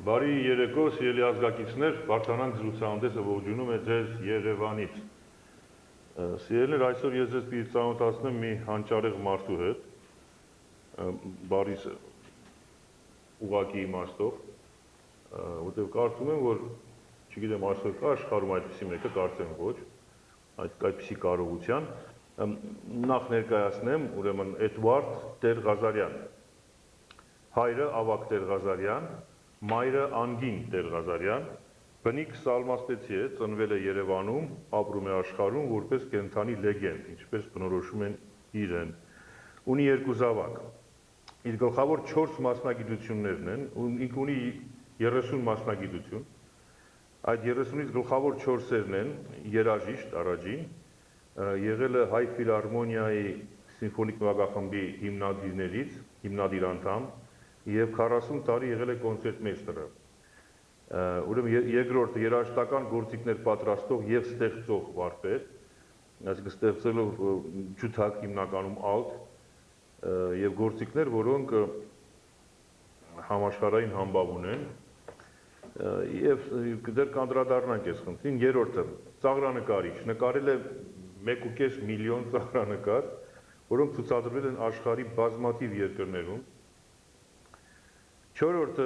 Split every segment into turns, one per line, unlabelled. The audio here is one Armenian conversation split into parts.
Բարի երեկո, սիրելի ազգակիցներ, Վարդանանք զրուցահանդեսը ողջունում է ձեզ Երևանից։ Սիրելիներ, այսօր ես ձեզ պիտի ծանոթացնեմ մի հանճարեղ մարդու հետ, բարիս ուղղակի իմաստով, որտեղ կարծում եմ, որ չգիտեմ այսօր կա աշխարհում այդպիսի մեկը, կարծեմ ոչ, այդպիսի կարողության, նախ ներկայացնեմ, ուրեմն Էդուարդ Տեր-Ղազարյան, հայրը Ավագ Տեր-Ղազարյան, մայրը Անգին Տեր-Ղազարյան, բնիկ սալմաստեցի է, ծնվել է Երևանում, ապրում է աշխարհում որպես կենդանի լեգենդ, ինչպես բնորոշում են իրեն։ Ունի երկու զավակ։ Իր գլխավոր 4 մասնագիտություններն են, ինքը ունի 30 մասնագիտություն։ Այդ 30-ից գլխավոր 4-երն են երաժիշտ առաջին, եղել է Հայ ֆիլհարմոնիայի սիմֆոնիկ նվագախմբի հիմնադիր անդամ և 40 տարի եղել է կոնցերտմեյստերը։ Ուրեմն երկրորդը երաժշտական գործիքներ պատրաստող և ստեղծող վարպետ, այսինքն ստեղծելով ջութակ հիմնականում ալտ և գործիքներ, որոնք համաշխարհային համբավ ունեն, և դեռ կանդրադառնանք այս խնդրին։ Երրորդը ծաղրանկարիչ, նկարել է 1,5 միլիոն ծաղրանկար, որոնք ցուցադրվել են աշխարհի բազմաթիվ երկրներում։ Չորրորդը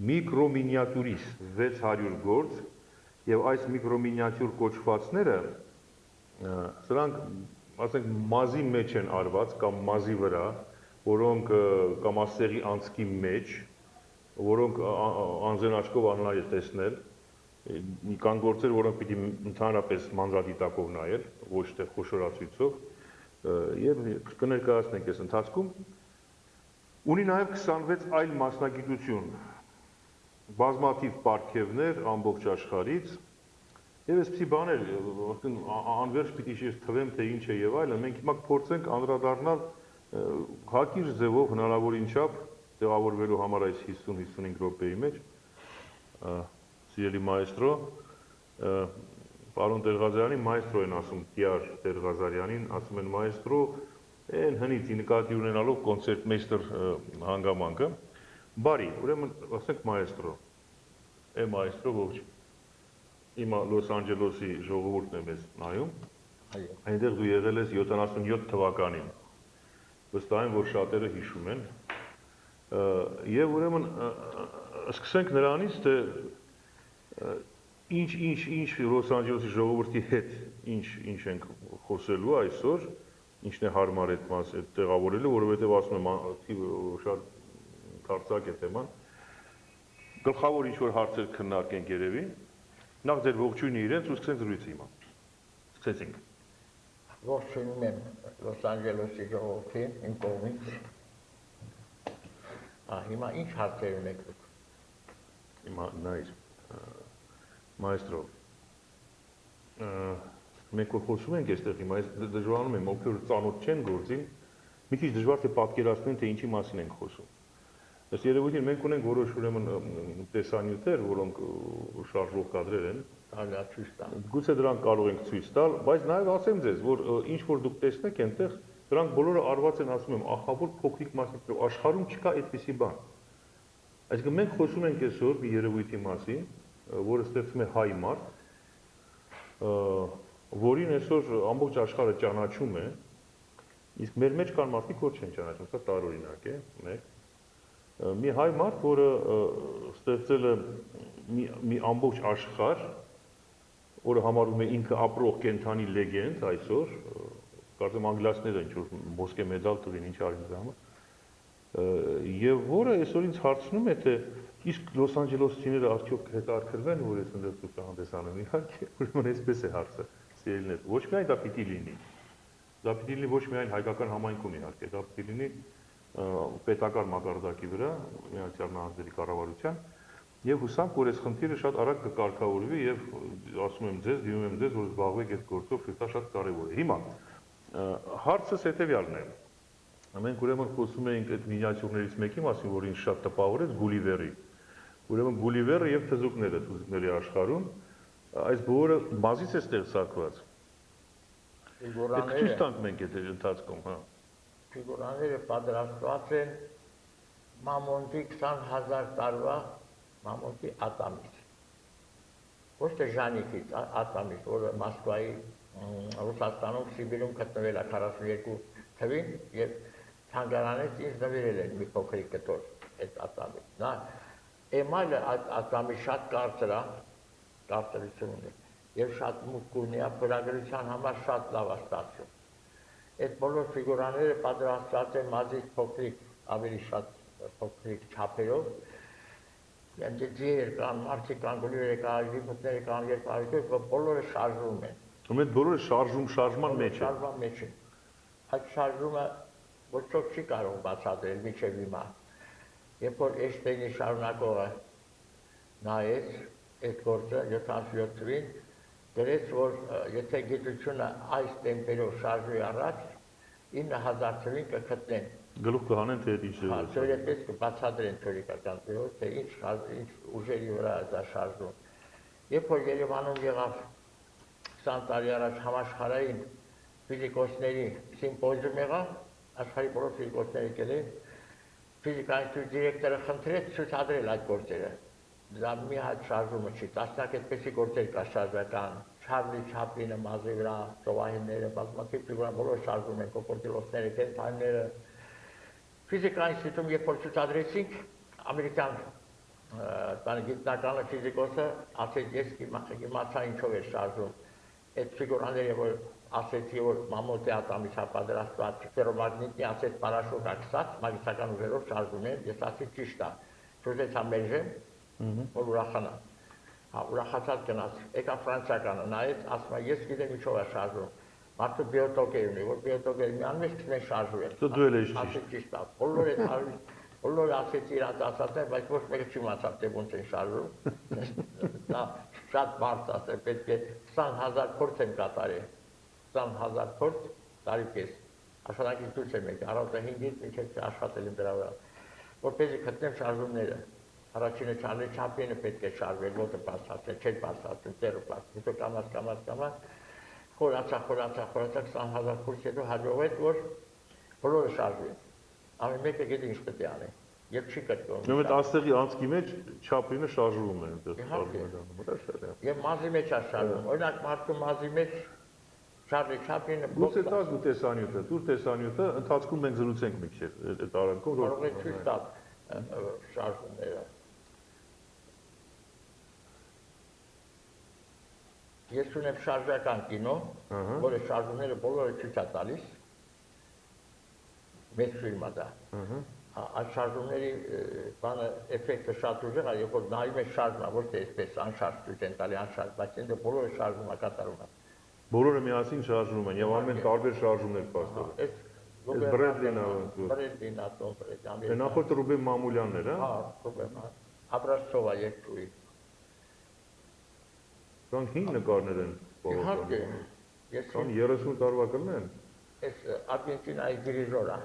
միկրոմինիատյուրիստ 600 գործ և այս միկրոմինիատյուր կոչվածները, սրանք ասենք մազի մեջ են արված կամ մազի վրա, որոնք կամ ասեղի անցքի մեջ, որոնք անձեն աչքով անհնար է տեսնել, կան գործեր, որոնք պիտի ընդհանրապես մանրադիտակով նայել, ոչ թե խոշորացույցով, և կներկայացնենք այս ընթացքում։ Ունի նաև 26 այլ մասնագիտություն, բազմաթիվ պարգևներ ամբողջ աշխարհից, և այսպիսի բաներ, անվերջ պիտի թվեմ, թե ինչ է և այլն, մենք հիմա կփորձենք անդրադառնալ հակիրճ ձևով հնարավորին չափ տեղավորվելու համար այս 50-55 րոպեի մեջ, սիրելի մայստրո, պարոն Տեր-Ղազարյանին մայստրո են ասում, Տիար Տեր-Ղազարյանին ասում են մայստրո, այն հնից նկատի ունենալով կոնցերտմեյստեր հանգամանքը, բարի, ուրեմն ասենք մայստրո, մայստրո ողջ, իմա Լոս Անջելոսի ժողովուրդն է մեզ նայում, այնտեղ դու եղել ես 77 թվականին, վստահ եմ, որ շատերը հիշում են, և ուրեմն սկսենք նրանից, թե ինչ Լոս Անջելոսի ժողովրդի հետ ինչ ենք խոսելու այսօր, ինչն է հարմար այդ տեղավորելու, որովհետև ասում եմ շատ կարծակ է թեման, գլխավոր ինչ-որ հարցեր քննարկենք երևի, նախ ձեր ողջույնը իրենց ու սկսենք զրույցը հիմա, սկսեցինք։
Ողջույնում եմ Լոս Անջելոսի ժողովրդին, իմ կողմից, հիմա ինչ հարցեր ունեք դուք։
Հիմա նայր, մայստրո, մենք որ խոսում ենք այստեղ հիմա, ես դժվարանում եմ, ովքեր ծանոթ չեն գործին, մի քիչ դժվար թե պատկերացնեն, թե ինչի մասին ենք խոսում։ Ըստ երևույթին մենք ունենք որոշ ուրեմն տեսանյութեր, որոնք շարժող կադրեր են, գուցե դրանք կարող ենք ցույց տալ, բայց նաև ասեմ ձեզ, որ ինչ որ դուք տեսնեք այնտեղ, դրանք բոլորը արված են, ասում եմ, ահավոր փոքրիկ մասնիկներով, աշխարհում չկա այդպիսի բան։ Այսինքն մենք խոսում ենք այսօր մի երևույթի մասին, որը ստեղծում է հայ մարդ, որին այսօր ամբողջ աշխարհը ճանաչում է, իսկ մեր մեջ կան մարդիկ, որ չեն ճանաչում, սա տարօրինակ է, մեկ։ Մի հայ մարդ, որը ստեղծել է մի ամբողջ աշխարհ, որը համարվում է ինքը ապրող կենդանի լեգենդ այսօր, կարծեմ անգլիացիները ինչ-որ ոսկե մեդալ տվին, ինչ արին դրա համար, և որը այսօր ինձ հարցնում է, թե իսկ Լոս Անջելոսցիները արդյոք հետաքրքրվեն, որ ես ընդեղ ցուցահանդես անեմ, իհարկե, ուրեմն այսպես է հարցը, սիրելիներ, ոչ միայն դա պիտի լինի, դա պիտի լինի ոչ միայն հայկական համայնքում իհարկե, դա պիտի լինի պետական մակարդակի վրա, Միացյալ Նահանգների կառավարության, և հուսանք, որ այս խնդիրը շատ արագ կկարգավորվի և ասում եմ ձեզ, դիմում եմ ձեզ, որ զբաղվեք այդ գործով, դա շատ կարևոր է։ Հիմա, հարցս հետևյալն է, մենք ուրեմն խոսում էինք այդ մինիատյուրներից մեկի մասին, որ ինձ շատ տպավորեց, Գուլիվերի, ուրեմն Գուլիվերը և թզուկների աշխարհում, այս բոլորը մազից է ստեղծարկված։ Այդ ցույց տանք մենք այդ ընթացքում, հա։
Ֆիգուրաները պատրաստված են Մամոնտի 20,000 տարվա մամուտի ատամից։ Ոչ թե Ժանիկից, ատամից, որը Մոսկվայի Ռուսաստանում Սիբիրում գտնվել է 42 թվին եւ թանգարանից ինձ նվիրել են մի փոքրիկ կտոր այդ ատամից։ Նա էմալը ատամի շատ կարծր է, կարծրություն ունի եւ շատ մուտք ունի ապրագրության համար շատ լավ է ստացվում։ Այդ բոլոր ֆիգուրաները պատրաստված են մազից փոքրիկ, ավելի շատ փոքրիկ չափերով։ Ձեր կան, մարդիկ կան, գույները կան, վիպուտները կան, երկարիքով, բոլորը շարժվում են։
Ում այդ բոլորը շարժման մեջ է։
Շարժման մեջ է։ Այդ շարժումը ոչ ոք չի կարող բացատրել մինչև հիմա։ Երբ որ Էյնշտեյնի շարունակողը նայեց այդ գործը 77 թվին, գրեց, որ եթե գիտությունը այս տեմպերով շարժվի առաջ, 9000 թվին կգտնեն։
Գլուխ կհանեն թե ինչ է։
Հա, ծորիպես կբացատրեն թեորետական ձևով, թե ինչ ուժերի վրա է դա շարժվում։ Երբ որ Երևանում եղավ 20 տարի առաջ համաշխարհային ֆիզիկոսների սիմպոզիում եղավ, աշխարհի բոլոր ֆիզիկոսները եկել, ֆիզիկայի ինստիտուտի դիրեկտորը խնդրեց ցուցադրել այդ գործերը։ Դա մի հատ շարժումը չի, տասնյակ այդպիսի գործեր կա շարժական, Չարլի Չապլինը մազի վրա, ծովահենները, բազմաթիվ ֆիգուրաներ բոլոր շարժում են, կոկորդիլոսները, կենթանիները։ Ֆիզիկայի ինստիտուտում երբ որ ցուցադրեցինք, ամերիկյան գիտնականը ֆիզիկոսը ասեց, ես իմացա ինչով է շարժում։ Այդ ֆիգուրաները, որ ասեցի, որ մամուտի ատամից պատրաստված ֆերոմագնիտնի ասեց պարաշուտ ակսած, մագնիսական ուժերով շարժում են, ես ասի ճիշտ է։ Չուզեց համերժեմ, որ ուրախանա։ Հա, ուրախացած գնաց, եկա ֆրանսիականը, նայեց, ասում է, ես գիտեմ ինչով է շարժում։ Մարդը բիոտոկեր ունի, որ բիոտոկերը միանում ես կսեն շարժվել։
Դու էլ ես
ասի ճիշտ է։ Բոլորը ասեցի իրաց ասածներ, բայց ոչ մեկը չիմացավ, թե ոնց են շարժում։ Դա շատ բարդ ասել, պետք է 20000 փորձ եմ կատարել։ 20000 փորձ տարիքես։ Աշխատանքից դուրս եմ եկել, առավոտը 5-ից մինչև աշխատել եմ դրա վրա։ Որպեսզի գտնեմ շարժումները։ Առաջինը Չարլի Չապլինը պետք է շարժվել, ոտը բարձրացնել, չէր բարձրացնել, ծերը բարձրացնել, հետո կամաց, խորացա, 20000 փորձ հետո հաջողվեց, որ բոլորը շարժվեն։ Ամեն մեկը գիտի ինչ պետք է անի, եւ չի կրկնում։
Ում այդ աստեղի անցքի մեջ Չապլինը շարժվում է այնտեղ։
Եվ մազի մեջ է շարժվում։ Օրինակ մարդու մազի մեջ Չարլի Չապլինը
Գուցե տաս դու տեսանյութը, դուր տեսանյութը, ընթացքում մենք զրուցենք մի քիչ այդ արանքով,
որ կարող է ցույց տալ շարժումները։ Ես ունեմ շարժական կինո, որը շարժումները բոլորը ցույց է տալիս։ Մեծ ֆիլմ է դա։ Այդ շարժումների բանը էֆեկտը շատ ուժեղ է, երբ որ նայում ես շարժումը, ոչ թե այսպես անշարժ ցույց են տալի անշարժ, բայց ինձ բոլորը շարժում է կատարում է։
Բոլորը միասին շարժվում են եւ ամեն տարբեր շարժումներ փաստորեն։ Այս Բրեդլին ատոմ, նախորդ Ռուբեն Մամուլյանն էր, հա։
Հա, Ռուբեն, Աբրաշցովա երկրույթ։
Դրանք հին նկարներ են
Իհարկե, ես
30 տարվա կլինեն։
Այս Արգենտինայի դիրիժորա։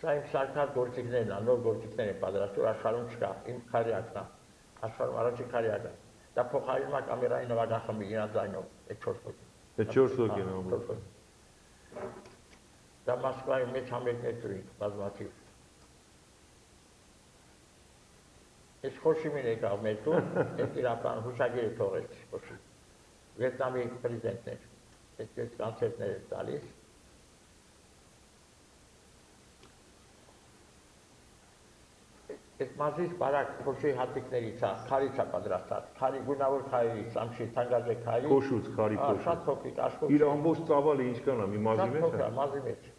Սա իմ սարքած գործիքներն են, նոր գործիքներ են պատրաստում, աշխարհում չկա, իմ քարյակն է, աշխարհում առաջին քարյակը։ Դա փոխարինում է կամերայի նվագախմբի իրանց ձայնով, այդ 4 հոգի։
Այդ 4 հոգին ամբողջ։
Դա Մոսկվայի մեջ համերգներ ծրիկ, բազմաթիվ։ Ես Խոշիմին եկավ մեր տուն, այդ իրական հուշագիրը թողեց Խոշի։ Վիետնամի պրեզիդենտն էր, այդպես կոնցերտներ էր տալիս։ Այդ մազից բարակ Խոշի հատիկներից է, քարից է պատրաստած, քարի գունավոր քարից, ամշի թանգարժե քարի։
Քոշուց, քարի քոշուց։
Շատ փոքրիկ աշխոց։
Իր ամբողջ ծավալը ինչքան է, մի մազի մեջ է։
Շատ փոքր, մազի մեջ։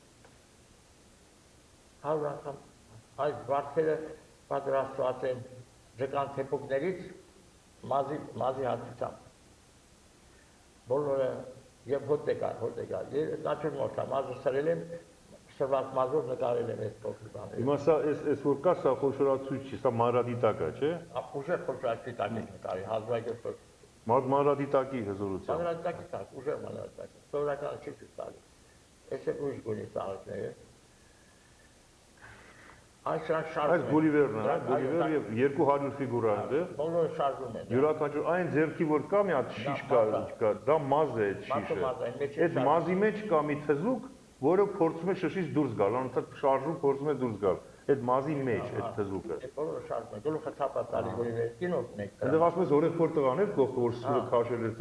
100 անգամ այս վարդերը պատրաստված են ջկան թեփուկներից մազի հատուցությամբ։ Բոլորը եւ հոտեկա։ Ես նաչուր մոտ մազը սրել եմ, սրված մազով նկարել եմ այս փոքր բաները։
Հիմա սա այս որ կա, սա խոշորացույց չի, սա մանրադիտակ է, չէ։
Ուժեղ խոշորացույց է նկարի, հազվագյուտ։
Մանրադիտակի հզորությամբ։
Մանրադիտակի տակ, ուժեղ մանրադիտակ։ Սովորական չի ցույց տալի։ Այս է ուժ գունի ծաղիկները։ Այս
Գուլիվերն է, Գուլիվեր եւ 200 ֆիգուրա այնտեղ։
Բոլորը շարժում են։
Յուրաքանչյուր այն ձեռքի որ կա մի հատ շիշ կա, դա մազ է այդ շիշը։ Այդ մազի մեջ կա մի թզուկ, որը փորձում է շշից դուրս գալ, անընդհատ շարժում փորձում է դուրս գալ։ այդ մազի մեջ այդ թզուկը։
Այդ բոլորը շարժում են, գլուխը թափած արի Գոլիվերի կինոն եք
Այնտեղ ասում ես օրենքոր տղաներ կողքը որ սուրը քաշել ես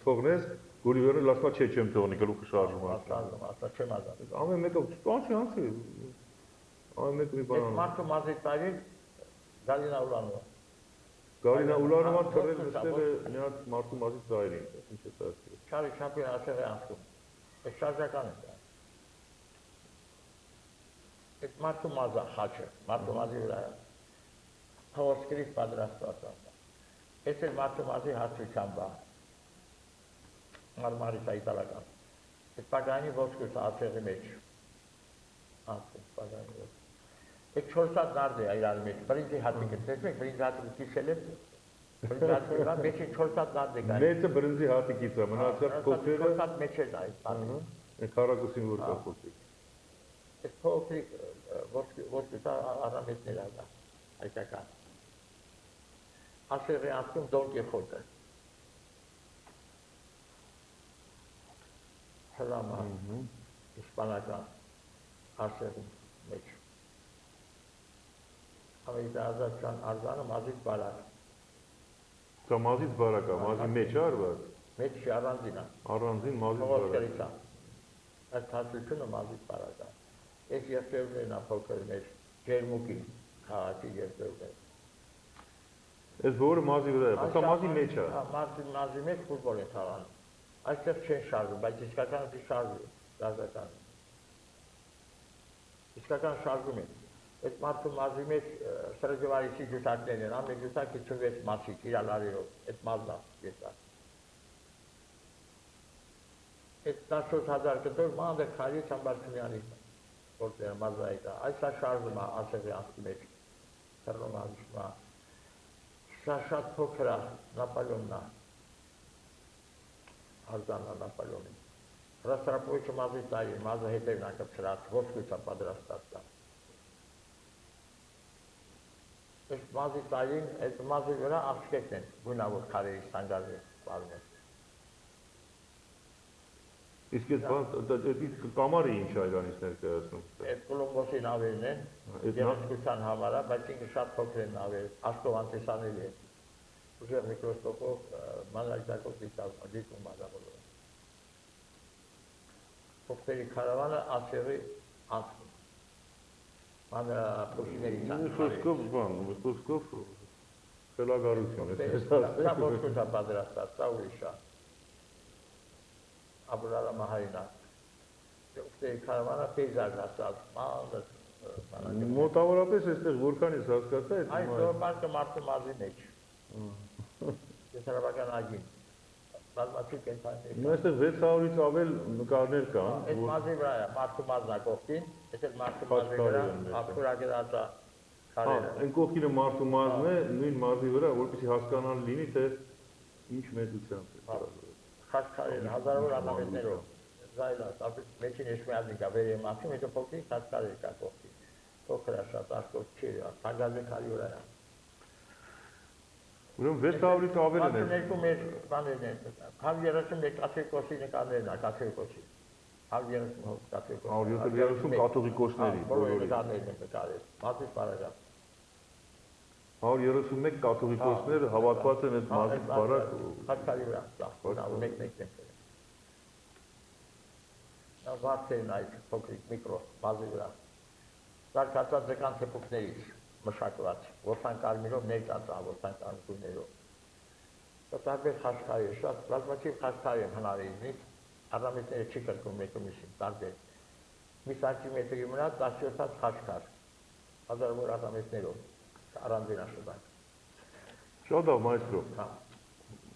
թողնես, Գոլիվերը լասպա չէ չեմ թողնի գլուխը շարժում է։
շարժում, ասա չեմ ազատ։
Ամեն մեկը տանցի անցի։ Ամեն մեկը մի բան
Այդ
անում։
մարդու մազի տարին Գալինա Ուլանովա։
Գարինա Ուլանովան թռել նստել է մի հատ մարդու մազի ծայրին, ինչ է դա։
Չարի չափին ասել է անցում։ Այդ շարժական է դա։ Այդ մարդու մազա խաչը, մարդու մազի վրա փոսկրից պատրաստված է։ Այս է մարդու մազի հարցության բան։ Մարմարիսա իտալական։ Այդ պագանի ոսկուս ացեղի մեջ։ Ացեղ պագանի ոսկուս։ Այդ 4 նարդ է իրար մեջ։ Բրինձի հատիկը, տեսեք, բրինձի հատիկը կիսել է։ Բրինձի հատիկը մեջի 4 նարդ է գալիս։
Մեծը բրնձի հատիկից է, մնացած փոքրերը
4 մեջ է դա այդ։
Այդ քառակուսին որ կա փոքրիկ։
Այդ փոքրիկ ոսկուս արամետներ ալա։ Հայկական։ Ասեղի անցում Դոն Կիխոտը։ Հրամա, իսպանական ասեղի մեջ։ Ամերիկա ազատության արձանը մազից բարակ։
Դա մազից բարակ է, մազի մեջ է արված։
Մեջ առանձին է։
Առանձին մազից բարակ։
Փողոցներից է։ Այդ հատությունը մազից բարակ է։ Այս երկրներն է փոքր մեր ջերմուկի քաղաքի երկրներ։
Այս որը մազի վրա է, բայց մազի մեջ է։
Մազի մեջ ֆուտբոլ է խաղանում։ Այստեղ չեն շարժում, բայց իսկական շարժում, դասական։ Իսկական շարժում է։ Այդ մարդու մազի մեջ սրճարանի ջութակներն են, ամեն ջութակի 6 մացիկ իրալարելով, այդ մազն է եսա։ Այդ 10000 կտոր մանդ է քարի Չամբարցյանի որտեղ մազայիկ է, այս է շարժում է ասեղի անցքի մեջ, թռնում է, սա շատ փոքր է, Նապոլեոնն է, արձանն է Նապոլեոնին։ Ռաստրապովիչը մազի տարի, մազը հետևն է կպցրած, ոսկուց է պատրաստած է։ Այս մազի տարին, այդ մազի վրա աղջկետն են, գունավոր քարերի ստանգարի պարում են։
Իսկ այդ կամարը ինչ է իրանից ներկայացնում։
Այդ Կոլոմբոսի նավերն են, երեսկության համար է, բայց ինքը շատ փոքր են նավեր, աշխով անտեսանելի է։ Ուժեղ միկրոսկոպով, մանրակցակով դիտում ադավորում։ Փոքրերի քարավանը ասեղի անցքում։ Մանրապոշիների ցանկալի։
Խոսքով բան, խոսքով խելագարություն է։
Դա ոսկուց է պատրաստած, սա ուրիշ է։ Աբրալա Մահարինա։ Փոքրերի քարավանը պեյզաժ ասած, մանր։
Մոտավորապես այստեղ որքանից հասկացա այդ
Այս զոոպարկը մարդու մազի մեջ։ Տեսարաբական ագին։ Բազմաթիվ կենտրոններ։
Այստեղ 600-ից ավել նկարներ կան։
Այդ մազի վրա է, մարդու մազն է կողքին, այդ մարդու մազի վրա ափուրագրած է քարերը։
Այն կողքինը մարդու մազն է, նույն մազի վրա, որպեսզի հասկանալ լինի, թե ինչ մեծությամբ է։
Խաչքարեր, հազարավոր անամետներով։ Զայլա, ապա մեջին էշմիածին կա, վեր եմ ասում, հետո փոքրիկ խաչքարեր կա կողքին։ Փոքր է շատ, աշխով չի, թագազի քարի վրա է։
Ուրեմն 600-ից ավել են։
12 մեր բաներն են։ 131 կաթողիկոսի նկարներն է, կաթողիկոսի։ 130 կաթողիկոսի։
130 կաթողիկոսների
բոլորի նկարներն են նկարել։ Մազից բարակ։
131 կաթողիկոսներ հավաքված են այդ մազից բարակ։
Խաչքարի վրա, դա մեկ-մեկ են։ Դա վարձերն այդ փոքրիկ միկրո մազի վրա։ Սարքացած ձկան թեփուկներից մշակված, ոսան կարմիրով ներկացան, ոսան կարմիրներով։ Դա տարբեր խաչքարեր, շատ բազմաթիվ խաչքար են հնարինից, առամետները չի կրկում մեկը մյուսին, տարբեր։ Մի սանտիմետրի վրա 17 խաչքար, հազարավոր առամետներով, առանձին աշխատանք։
Շատ լավ, մայստրո։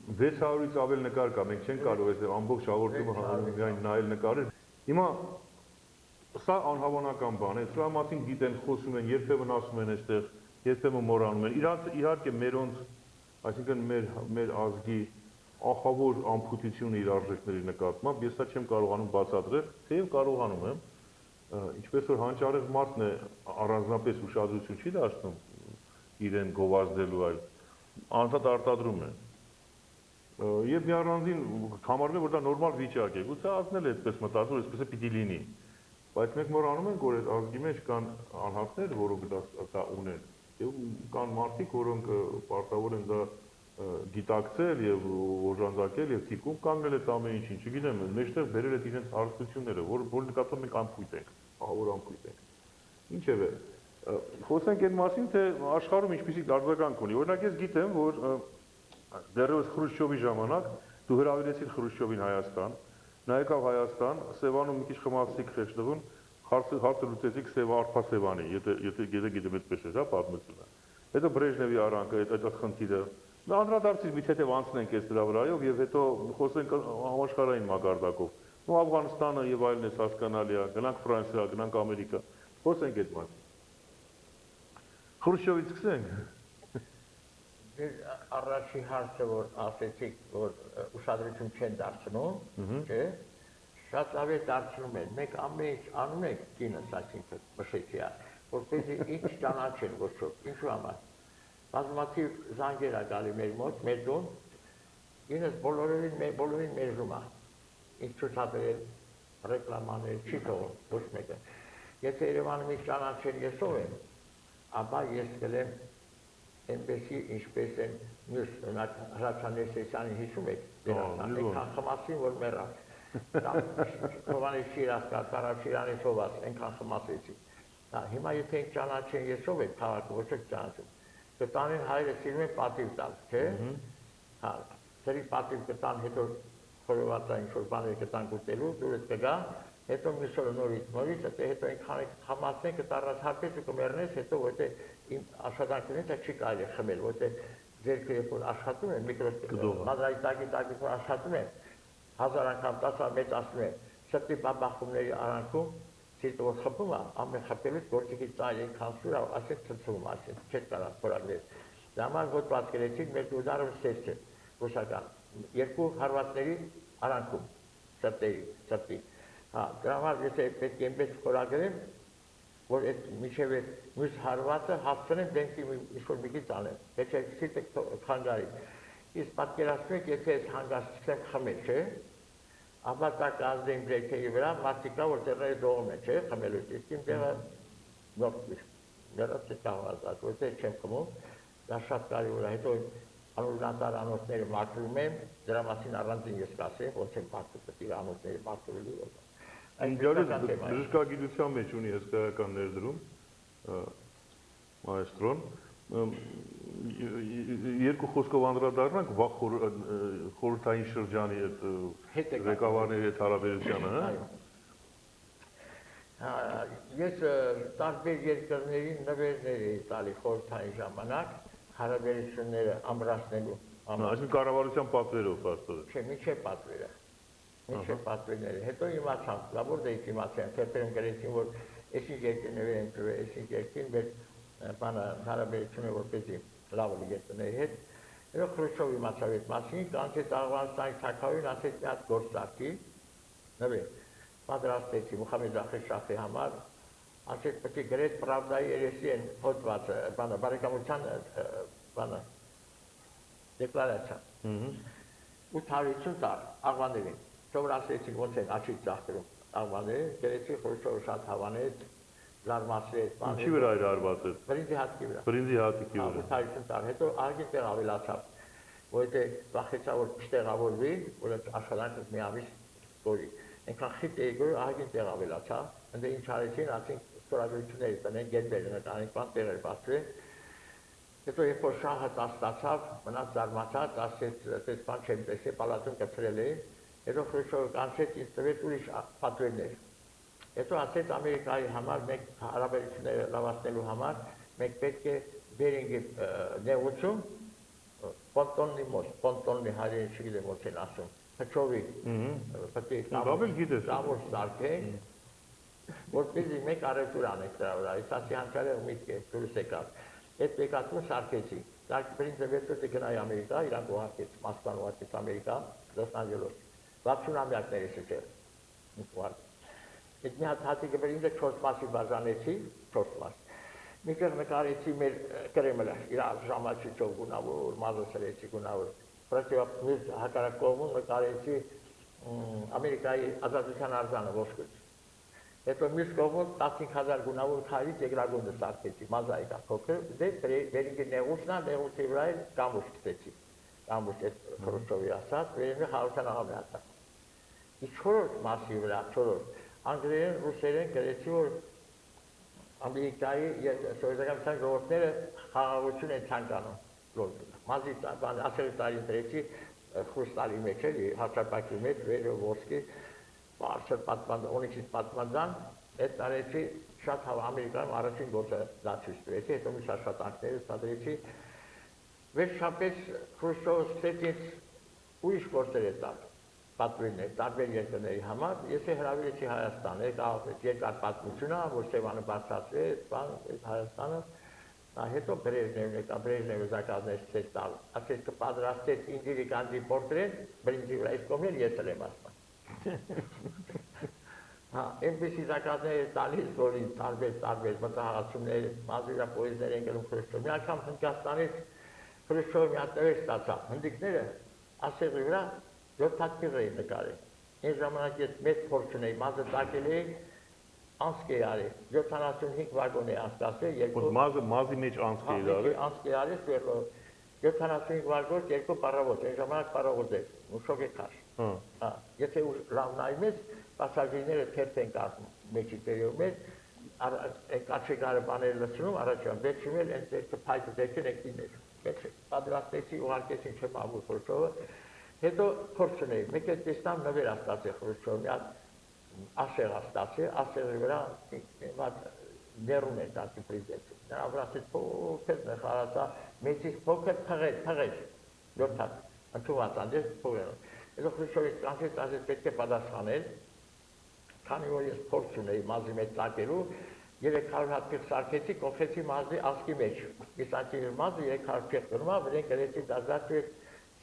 600-ից ավել նկար կա, մենք չենք կարող այստեղ ամբողջ հաղորդումը միայն նայել նկարել։ Հիմա սա անհավանական բան է, սրա մասին գիտեն, խոսում են, երբեմն ասում են այստեղ, երբեմն մոռանում են։ Իհարկե մերոնց, այսինքն մեր ազգի ախավոր ամփոփությունը իր արժեքների նկատմամբ, ես սա չեմ կարողանում բացատրել, թեև կարողանում եմ, ինչպես որ հանճարեղ մարդն է առանձնապես ուշադրություն չի դարձնում իրեն գովազդելու, այլ անընդհատ արտադրում է։ Եվ մի առանձին համարվում է, որ դա նորմալ վիճակ է, գուցե ազնել է այդպես մտածում, այսպես է պիտի լինի։ Բայց մենք մոռանում ենք, որ այդ ազգի մեջ կան անհատներ, որոնք դա ունեն, եւ կան մարդիկ, որոնք պարտավոր են դա գիտակցել եւ օժանդակել եւ թիկուն կանգնել այդ ամեն ինչին, չգիտեմ, մեջտեղ բերել այդ իրենց հարստությունները, որ նկատում ենք անփույթ ենք, ահավոր անփույթ ենք։ Ինչևէ, խոսենք այդ մասին, թե աշխարհում ինչպիսի արձագանք ունի։ Օրինակ ես գիտեմ, որ դեռևս Խրուշչովի ժամանակ դու հրավիրեցիր Խրուշչովին Հայաստան, նա եկավ Հայաստան, Սևանում մի քիչ խմացիկ խեշտվում, հարցը լուծեցիք Արփասևանի, եթե գիտեմ այդպես է, հա, պատմությունը։ Հետո Բրեժնևի արանքը, այդ խնդիրը։ Նա անդրադարձիր մի թեթև անցնենք այս դրա վրայով եւ հետո խոսենք համաշխարհային մակարդակով։ Ու Աֆղանստանը եւ այլն էս հասկանալի է, գնանք Ֆրանսիա, գնանք Ամերիկա։ Խոսենք այդ մասին։ Խրուշչովից սկսենք։
Դες առաջի հարցը որ ասեցիք, որ ուշադրություն չեն դարձնում, չէ՞։ Շատ լավ է դարձնում են։ Մենք ամեն ինչ անում ենք կինս, այսինքն մշեցիա, որպեսզի ինչ ճանաչեն ոչով, ինչու համար։ Բազմաթիվ զանգեր ա գալի մեր մոտ, մեր տուն, ինձ բոլորին մերժում ա, ինձ ցուցաբերել ռեկլամաներ չի թողում, ոչ մեկը։ Եթե Երևանում ինձ ճանաչեն ես ով եմ, ապա ես կլեմ այնպեսի ինչպես են մյուս Հրաչյան Ներսեսյանին հիշում եք, այնքան խմասին, որ մեռավ։ Հովանես Շիրակը, Կարապ Շիրանի Սովաս, այնքան խմասեցի։ Հիմա եթե ինձ ճանաչեն ես ով եմ քաղաքը, ոչ եք ճանաչում։ Կտանին հայրը սիրում է պատիվ տալ, չէ՞։ Հա, դերի պատիվ կտան, հետո խորովածա ինչ-որ բաներ կտան ուտելու, դուրս կգա, հետո մյուս օրը նորից, հետո այնքան խմացնեն, կտառացհարպես ու կմեռնես, հետո որտե իմ աշխատանքներից չի կարելի խմել, որտե ձերքը երբ որ աշխատում են, մադրայի տակի որ աշխատում են, 1000 անգամ 10 մեծ ասում են, սրտի բաբախումների արանքում սիրտը որ խփում է, ամեն խփելուց գործիքի ծայր այնքան սուր է, ասեք ցցվում, ասեք, չէ կարող փորագրել։ Դա համար հոդված գրեցին մեր դուդարը սերտ է, ռուսական, երկու հարվածների արանքում, սրտի։ Հա, դրա համար եթե պետք է այնպես փորագրեմ, որ այդ միջև այդ մյուս հարվածը հասցնեմ դենքի ինչ-որ մի քիչ անեմ, եթե սիրտը խանգարի։ Իսկ պատկերացնում եք, եթե այս հանգստացեմ խմել, չէ՞, ապա դա կազդեմ ձերքերի վրա, մարդիկա, որ տեղերը դողում են, չէ՞, խմելուց, իսկ իմ տեղը նորդ մերած է կաղվածած, որտեղ չեմ խմում, դա շատ կարևոր է, հետո անօրինատար անոթները մաքրում եմ, դրա մասին առանձին ես կասեմ, ոնց եմ մաքրում, պետք է անոթները մաքրելու։
Բժշկագիտության մեջ ունի հսկայական ներդրում մայստրոն, երկու խոսքով անդրադառնանք վաղ խորհրդային շրջանի այդ ղեկավարների հետ հարաբերությանը,
հա։ Ես տարբեր երկրների նվերներ էի տալի խորհրդային ժամանակ հարաբերությունները ամրացնելու համար։
Այսինքն կառավարության պատվերով աստորը։
Չէ, միջև պատվերը։ Միջև պատվերները։ Հետո իմացամ, լավ որ դեից իմացան, թերթերում գրեցին, որ այսինչ երկրներ են տվել, այսինչ երկրին մեր բանը հարաբերությունը որպեսզի լավ լինի երկրների հետ։ Հետո Խրուշչովը իմացավ այդ մասին, կանչեց Աֆղանստանի թագավորին, ասեց մի հատ գործ արկի, նվեր, պատրաստեցի Մուխամեդ Ախր Շախի համար, ասեց պետք է գրեց Պրավդայի երեսի են հոդվածը, բանը, բարեկամության բանը, դեկլարացիան։ 850 տար աղվաներին, թող ասեցին ոնց են աչից ծաղկրում աղվաները, գրեցի Խրուշչովը շատ հավանեց, զարմացրեց, բանը։
Ինչի վրա էր արված է։
Բրինձի հատկի վրա։
Բրինձի հատկի վրա։
850 տար, հետո արգին տեղ ավելացավ, որովհետև վախեցա որ չտեղավորվի, որ աշխատանքը մի ամիս կորի։ Այնքան խիտ էի գորի, արգին տեղ ավելացավ, ընդ ինչ արեցին, ասենք ստորագրությունների տնեն, գետերը նկարենք, բան տեղեր բացվեն։ Հետո երբ որ շահը ստացավ, մնաց զարմացած, ասեց, այդպես բան չեմ տեսել, պալատում կծրել էի, հետո Խրուշչովը կանչեց ինձ տվեց ուրիշ պատվերներ։ Հետո ասեց Ամերիկայի համար մենք հարաբերությունները լավացնելու համար մենք պետք է Բերինգի նեղուցում պոնտոնի մոտ, պոնտոնի հայերեն չգիտեմ ոնց են ասում, փչովի, պետք է կամուր սարքենք, որպեսզի մենք առևտուր անենք դրա վրա, այս ասի հանցարը միտք է, դուրս եկավ։ Այդ մեկացումը սարքեցի, Բրինձը վերջոց է գնայի Ամերիկա, իրանք ուղարկեց, Մոսկվան ուղարկեց Ամերիկա, Լոս Անջելոս, 60-ամյակներ ես եկել, այդ մի հատ հատիկը Բրինձը 4 մասի բաժանեցի, 4 մաս։ Մի տեղ նկարեցի մեր Կրեմլը, իր ժամացիչով գունավոր, մազը սրեցի գունավոր, մյուս հակառակ կողմում նկարեցի Ամերիկայի ազատության արձանը ոսկուց։ հետո մյուս կողմում 15000 գունավոր քայլի դեգրագոնդը սարքեցի, մազայիկա փոքր, դե վերինգի նեղուսնա, նեղուսի վրա էլ կամուշ գտեցի։ Կամուշ այդ Խրուշչովի ասած, վերինգը Հարության աղամի ասած։ Իսկ չորրորդ մասի վրա, չորրորդ, անգլերեն, ռուսերեն գրեցի, որ Ամերիկայի սովետական ժողովուրդները խաղաղություն են ցանկանում։ Մազի ասել տարի դրեցի խրուստալի մեջ էլի, հաշապակի մեջ, վերը ոսկի, բարձր պատմած, ունիքից պատմածան, այդ տարեցի շատ Ամերիկայում առաջին գործը դա ցույց տվեցի, հետո մի աշխատանքները ստադրեցի, վերջապես Խրուշչովը սկսեց ինձ ուրիշ գործեր է տալ, պատվիրներ, տարբեր երկրների համար, ես հրավիրեցի Հայաստան, երկար պատմությունը, որ Սևանը բարձրացրեց, Հայաստանը, հետո Բրեժնևն եկա, Բրեժնևը զակազներ սկսեց տալ, ասեց կպատրաստեց Ինդիրի Գանդի պորտրետ, բրինձի վրա, այս կողմն էլ ես էլ եմ ասում։ Այնպիսի զակազներ տալիս, որ ինձ տարբեր մտահղացումներ, մազվիրա պոեզներ են գնում Խրուշչով, մի անգամ Հնդկաստանից Խրուշչովը մի հատ տվեր ստացա, հնդիկները ասեղի վրա 7 հատ փիղ էին նկարել, այն ժամանակ ես մեծ փորձ ունեի, մազը տակել էի, անցք էի արել, 75 վագոն էի անցկացրել,
մազի մեջ անցք էի արել,
75 վագոն, 2 պարավոտ, այն ժամանակ պարավոտ էր, ուշոք է քաշ։ Եթե լավ նայում ես, պասաժիրները թերթ են կազմում, մեջի տերյով մեջ, կաչեգարը բաները լցնում, առաջան, վերջում էլ են դերքը փայտը դերքեն եկին էր, պատրաստեցի, ուղարկեցին չեմ աղուր Խրուշչովը, հետո փորձ ունեի, մեկ էլ տեսնամ նվեր աստացի Խրուշչովը, մի հատ ասեղ աստացի, ասեղի վրա ներում են տատի պրիզեցի, նրա վրա ասեց փոքր նխարացա, մեջից փոքր փղեր, 7 հատ, ընդունված անդես փողերով, հետո Խրուշչովից կանչեց, ասեց պետք է պատասխանել, քանի որ ես փորձ ունեի մազի մեջ ծակելու, 300 հատ փիղ սարքեցի, կոփեցի մազի ասկի մեջ, մի սանտիմետր մազը 300 փիղ կրումա, վրեն գրեցի դազատվեց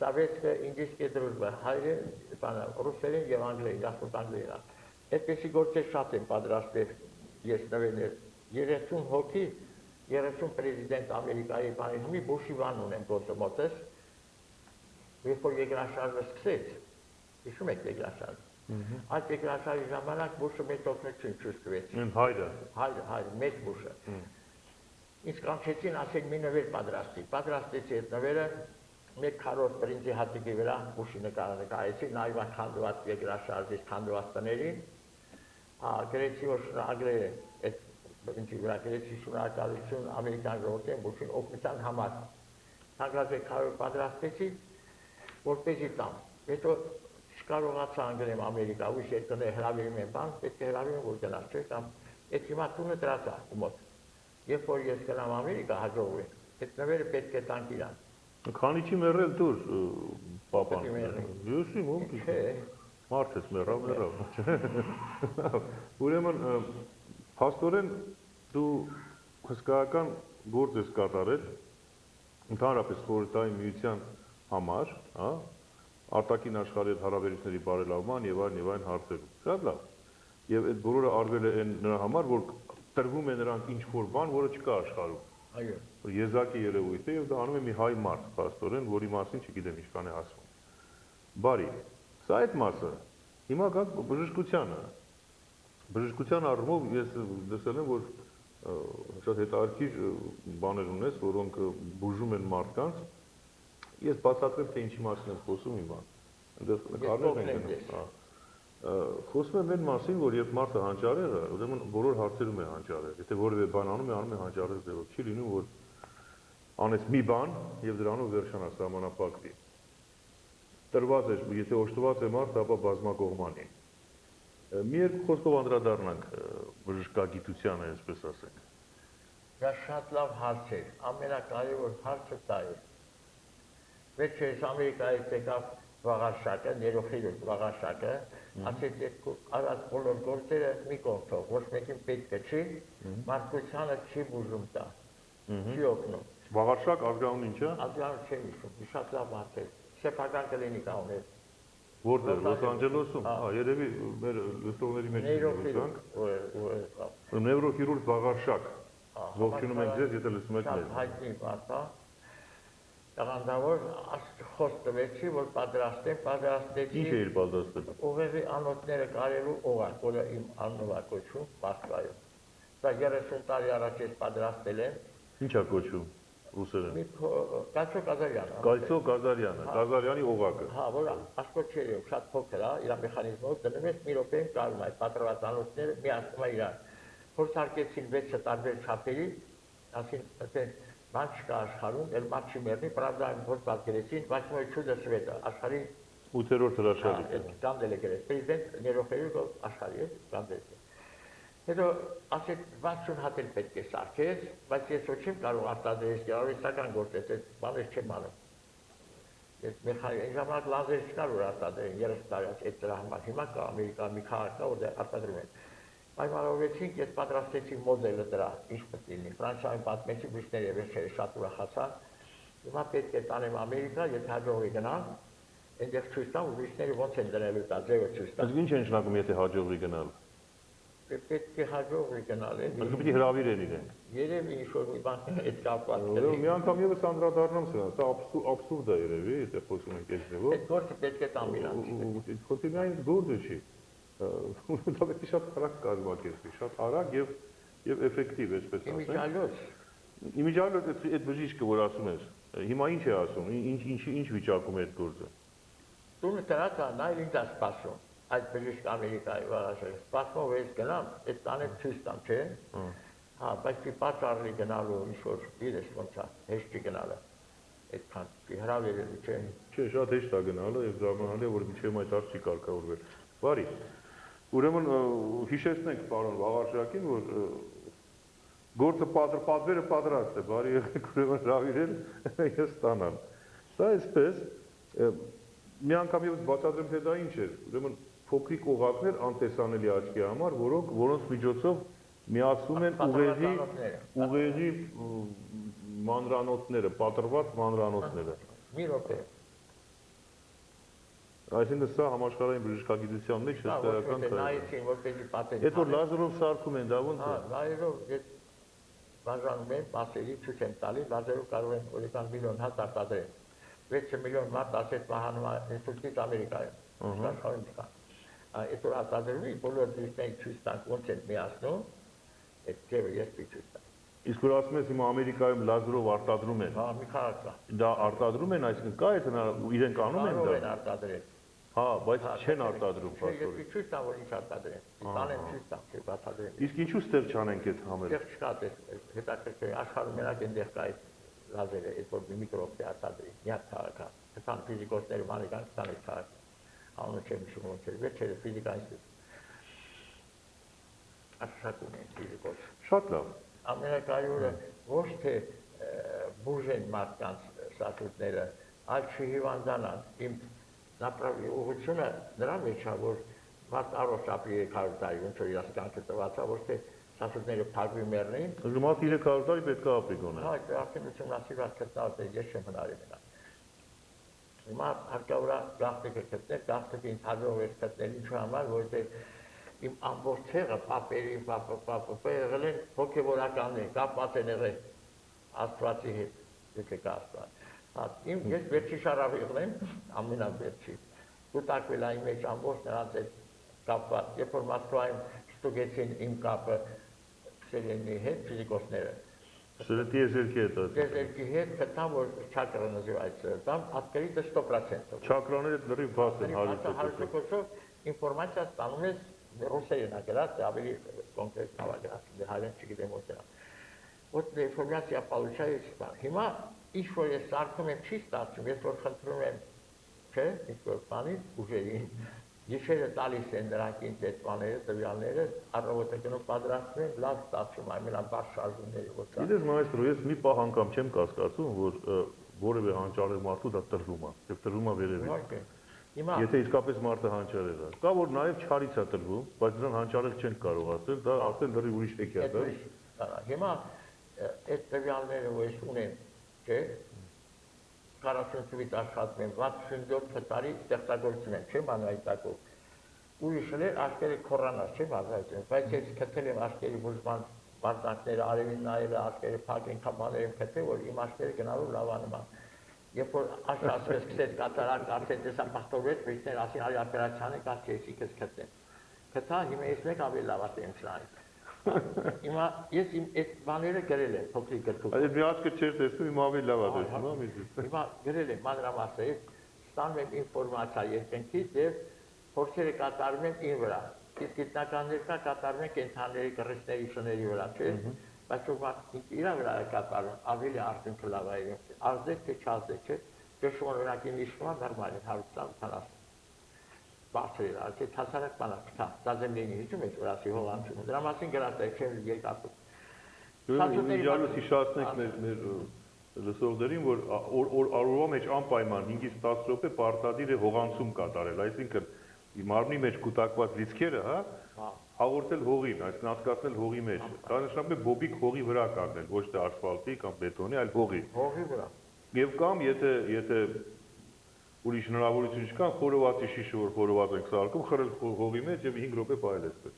Սավետսկը ինդիսկե դրուժբա, հայրեն, ռուսերեն և անգլերեն, դասպորտ անգլերեն, այդպեսի գործեր շատ են պատրաստել ես նվերներ, 30 հոգի, 30 պրեզիդենտ Ամերիկայի բանի հիմի բուշի վան ունեմ գործը մոտես, երբ որ երկրաշարժը սկսեց, հիշում եք երկրաշարժը, այդ երկրաշարժի ժամանակ բուշը մեծ օգնություն ցույց տվեց։ Հայրը, մեծ բուշը։ Ինձ կանչեցին, ասել մի նվեր պատրաստեցի այդ նվերը, մեկ քառորդ բրինձի հատիկի վրա բուշի նկարը նկարեցի, նայվան քանդված երկրաշարժից քանդված տներին, գրեցի, որ շնորհակալ եմ այդ բրինձի վրա, գրեցի շնորհակալություն ամերիկյան ժողովրդին բուշին օգնության համար։ Թանկարժեք քարով պատրաստեցի, որպեսզի տամ։ Հետո չկարողացա անգրեմ Ամերիկա, ուրիշ երկրներ հրավիրում են բան, պետք է հրավիրում, որ գնաս, չէ՞, կամ այդ հիմա տունը դրածա ու մոտ։ Երբ որ ես գնամ Ամերիկա հաջողվի, այդ նվերը պետք է տանք իրան։
Քանի չի մեռել դուր, պապան։ Յոսի ում մարդ ես մեռավ։ Ուրեմն փաստորեն դու հսկայական գործ ես կատարել ընդհանրապես խորհրդային միության համար, հա, արտաքին աշխարհի հետ հարաբերությունների բարելավման եւ այլն հարցերում։ Շատ լավ։ Եվ այդ բոլորը արվել է նրա համար, որ տրվում է նրանք ինչ-որ բան, որը չկա աշխարհում։
Այո։
Որ եզակի երևույթ է եւ դա անում է մի հայ մարդ, փաստորեն, որի մասին չգիտեմ ինչքան է ասվում։ Բարի, սա այդ մասը։ Հիմա գանք բժշկությանը։ Բժշկության առումով ես լսել եմ, որ շատ հետաքրքիր բաներ ունես, որոնք բուժում են մարդկանց։ Ես բացատրեմ, թե ինչի մասին եմ խոսում հիմա։ Այնտեղ նկարներ են գնում։ Խոսում եմ այն մասին, որ երբ մարդը հանճարեղ է, ուրեմն բոլոր հարցերում է հանճարեղ։ Եթե որևէ բան անում է հանճարեղ ձևով։ Չի լինում, որ անես մի բան եւ դրանով վերջանա սահմանափակվի։ Տրված է, եթե օժտված է մարդ, ապա բազմակողմանի։ Մի երկու խոսքով անդրադառնանք բժշկագիտությանը, այսպես ասենք։
Դա շատ լավ հարց է, ամենակարևոր հարցը դա է։ Վերջերս Ամերիկայից եկավ Վաղարշակը, ներողիր Վաղարշակը, ասեց արած բոլոր գործերը մի կողմ թող, ոչ մեկին պետք չի, մարդկությանը չի բուժում տա, չի օգնում։
Վաղարշակ ազգանուն ինչ է։
Ազգանուն չեմ հիշում, շատ լավ հարց է, սեփական կլինիկա ուներ։
Որտեղ, Լոս Անջելեսում, երևի մեր լսողների մեջ
նեյրոխիրուրգ։
Նեյրոխիրուրգ Վաղարշակ։ Ողջունում ենք ձեզ, եթե լսում եք մեզ։
Հայտնի մարդ է։ տաղանդավոր խոսք տվեցի, որ
Ինչ
պատրաստեցի
է իր պատասխանը։
ուղեղի անոթները կարելու օղակ, որը իմ անունով է կոչվում Մոսկվայում։ Դա 30 տարի առաջ ես պատրաստել եմ։
Ինչ է կոչվում ռուսերեն։
Կացո Կազարյան։
Կայցո Գազարյանը, Գազարյանի օղակը։
Հա, որ աշկոչերի շատ փոքր է, իր մեխանիզմով դնում ես մի րոպեին կարում այդ պատրված անոթները միացնում է իրար։ Փորձարկեցին 6 տարբեր չափերի, ասին, այդպես բան չկա աշխարհում, էլ մաչի մեռնի, правда, որ պատկերեցին, բայց չուդը սվետը, աշխարհի
8-րդ հրաշալիքը։
կանդել է գրել, պրեզիդենտ ներողերով աշխարհի կանդել։ Հետո ասեց 60 հատ էլ պետք է սարքես, բայց ես ոչ չեմ կարող արտադրել, գերարվեստական գործ է, այդ բաներ չեմ անում։ Ես մեխանիկ ժամանակ լազեր չկար որ արտադրեն 30 տարի այդ դրա համար, հիմա կա Ամերիկա մի քաղաք կա, որտեղ արտադրում են։ Պայմանավորվեցինք, ես պատրաստեցի մոդելը դրա, ինչ պետք է լինի։ Ֆրանսիայում պատմեցի բժիշկները վերջերս շատ ուրախացան։ Հիմա պետք է տանեմ Ամերիկա, եթե հաջողվի գնալ, այնտեղ ցույց տամ, բժիշկները ոնց են դնելու դա ձևը ցույց տամ։
Իսկ ինչ է նշանակում, եթե հաջողվի գնալ։
Պետք է հաջողվի գնալ, էլի։
Իսկ պիտի հրավիրեն իրեն։
Երևի ինչ-որ մի բան այդ կապված
Ուրեմն մի անգամ եւս անդրադառնամ սրա, սա աբսուրդ է երևի, եթե խոսում ենք այս ձևով։
Այդ գործը պետք է տամ իրանց։
Խոսի միայն գործը չի։ Դա պետք է շատ արագ կազմակերպվի, շատ արագ եւ էֆեկտիվ, այսպես ասենք։
Իմիջիալոց։
Իմիջիալոց այդ բժիշկը, որ ասում ես, հիմա ինչ է ասում, ինչ վիճակում է այդ գործը։
Տունը դրած է, նա էլ ինձ է սպասում։ Այդ բժիշկ Ամերիկայի վարաշը սպասում ես գնամ, այդ տանը ցույց տամ, չէ՞։ Հա, բայց մի պատճառի գնալու ինչ-որ իրես ոնց է, հեշտ չի գնալը։ Այդքան հրավիրելու չէ։
Չէ, շատ հեշտ է գնալը եւ զարմանալի է, որ մինչեւ այդ հարց չի կարգավորվել։ Բարի։ Ուրեմն հիշեցնենք պարոն Վաղարշակին, որ գործը պատվերը պատրաստ է, բարի եղեք ուրեմն հրավիրել եւ ստանալ։ Սա այսպես մի անգամ եւս բացատրեմ թե դա ինչ է։ Ուրեմն փոքրիկ օղակներ անտեսանելի աչքի համար, որոնց միջոցով միացում են ուղեղի մանրանոթները, պատրված մանրանոթները։
Մի րոպե։
Այսինքն սա համաշխարհային բժշկագիտության մեջ հսկայական քայլ է։
Նայեցին, որպեսզի պատեն։
Այդ որ լազերով սարքում են, դա ո՞նց է։
Հա, լազերով ես բաժանում եմ, մասերի ցույց եմ տալի, լազերով կարող են օրական միլիոն հատ արտադրել։ 6 միլիոն մարդ ասեց մահանում է Ինստիտուտից Ամերիկայում։ Աշխարհում կա։ Այդ որ արտադրվի, բոլոր դիստենք ցույց տանք ոնց են միացնում, այդ ձևը ես ցույց տամ։
Իսկ որ ասում ես հիմա Ամերիկայում լազերով արտադրում են։
Հա, մի քաղաք կա։
Դա արտադրում են, այսինքն կա այդ իրենք անում են դա։
Կարող են արտադրել։
Հա, բայց չեն արտադրում
փաստորեն։
փաստորեն։
Ես ցույց տամ, որ ինչ արտադրեն։ Տանեմ ցույց տամ, չէ՞ բացատրեմ։
Իսկ ինչու ստեղ չանենք այդ համերը։
Այդտեղ չկա հետաքրքիր աշխարհում մենակ այնտեղ կա այդ լազերը, այդ որ միկրոբի արտադրի, միակ քաղաքը։ Այդքան ֆիզիկոսները մանեկան կան այդ քաղաքը։ Անունը չեմ հիշում ոնց է, վերջերը ֆիզիկա ինստիտուտ։ Աշխատում են ֆիզիկոս։
Շատ լավ։
Ամենակարևորը ոչ թե բուժեն մարդկանց սատուտները, այլ չհիվանդանան։ Իմ ուղղությունը նրա մեջ է, որ մարդ առողջ ապրի 300 տարի, ոնց որ իր կյանքը տված է, ոչ թե սատուտները փակվի մեռնեն։
Մարդ 300 տարի պետք է ապրի գոնե։
Հա, դա արդեն ուսումնասիրված գտնված է, ես չեմ հնարի մնալ։ Հիմա հարկավոր է գաղտնիքը գտնել, գաղտնիքը ինձ հաջող է գտնել ինչու համար, որովհետև իմ ամբողջ ցեղը պապերին, պապը եղել են հոգևորականներ, կապված են եղել Աստվածի հետ, եթե կա Աստված։ Հա, ես վերջի շարավիղն եմ, ամենավերջի։ Կուտակվել այն մեջ ամբողջ նրանց հետ կապված, երբ որ Մոսկվայում ստուգեցին իմ կապը Սելենի հետ, ֆիզիկոսները։
Սրտի եզերքի հետ։
Եզերքի հետ գտան, որ չակրը նզիրայցը, там открыто 100%։
Չակրաները լրիվ բաց են 100%։
100% ինֆորմացիա ստանում ես ռուսերեն ագրած, ավելի կոնկրետ նավագրած, դե հայերեն չգիտեմ ոնց է։ Ոտ ինֆորմացիա получается там։ Հիմա ինչ որ ես սարքում եմ չի ստացվում, ես որ խնդրում եմ, չէ, ինչ որ բանի ուժերին, Գիշերը տալիս են նրանք ինձ այդ բաները, տվյալները, առավոտը գնում պատրաստվում են, լավ ստացվում, ամենաբարձ շարժումների որ կա։
Գիտես մայստրո, ես մի պահ անգամ չեմ կասկածում, որ որևէ հանճարեղ մարդու դա տրվում է, եւ տրվում է վերևից։ Եթե իսկապես մարդը հանճարեղ է։ Կա որ նաեւ չարից է տրվում, բայց նրան հանճարեղ չեն կարող ասել, դա ասել դեռ ուրիշ հեքիաթ է։
Հիմա այդ տվյալները որ ես ունեմ, չէ՞, 40 թվից աշխատում եմ, 67 տարի ստեղծագործում եմ, չեմ անհայտակով։ Ուրիշներ աշխարհի կորոնաս չեմ ազատել, բայց ես քթել եմ աշխարհի բուժման վարդանքները, արևին նայել աշխարհի փակ են կապաներ եմ քթել, որ իմ աշխարհը գնալու լավանում է։ երբ որ աշխարհը սկսեց կատարակ արդեն տեսապաստորվեց, միշտեր ասին արի օպերացիան է կացի էսիկս քծեն։ Քծա հիմա ես մեկ ավելի լավ եմ շնայ։ Հիմա ես իմ այդ բաները գրել եմ փոքրիկ գրքում։
Այդ մի աչքը չէր տեսնում, հիմա ավելի լավ է տեսնում, հա՞ միզից։
Հիմա գրել եմ մանրամասը, ստանում եմ ինֆորմացիա երկնքից եւ փորձերը կատարում եմ ին վրա։ Իսկ գիտնականներ կատարում են կենթանիների կռիչների շների վրա, չէ՞։ Բայց որ իրա վրա է կատարում, ավելի արդյունքը լավ է։ Ազդեք թե չազդեք, չէ՞։ Ճշմարտ օրինակի նշումը նորմալ է 140-40։ Բարձր է, այլ հասարակ բանակ, դա զեմլինի հիշում եք, որ ասի հողանցում։ Դրա մասին գրած է, չեմ երկաթու։
Իդեալս հիշացնենք մեր լսողներին, որ օրվա մեջ անպայման 5-ից 10 րոպե պարտադիր է հողանցում կատարել, այսինքն մարմնի մեջ կուտակված լիցքերը, հա, հաղորդել հողին, այսինքն հասկացնել հողի մեջ։ Դա նշանակում է բոբիկ հողի վրա կանգնել, ոչ թե ասֆալտի կամ բետոնի, այլ հողի։
Հողի վրա։ Եվ
կամ եթե ուրիշ հնարավորություն չկա, խորովածի շիշը, որ խորոված ենք սարքում, խրել հողի մեջ եւ 5 րոպե փայել էսպես։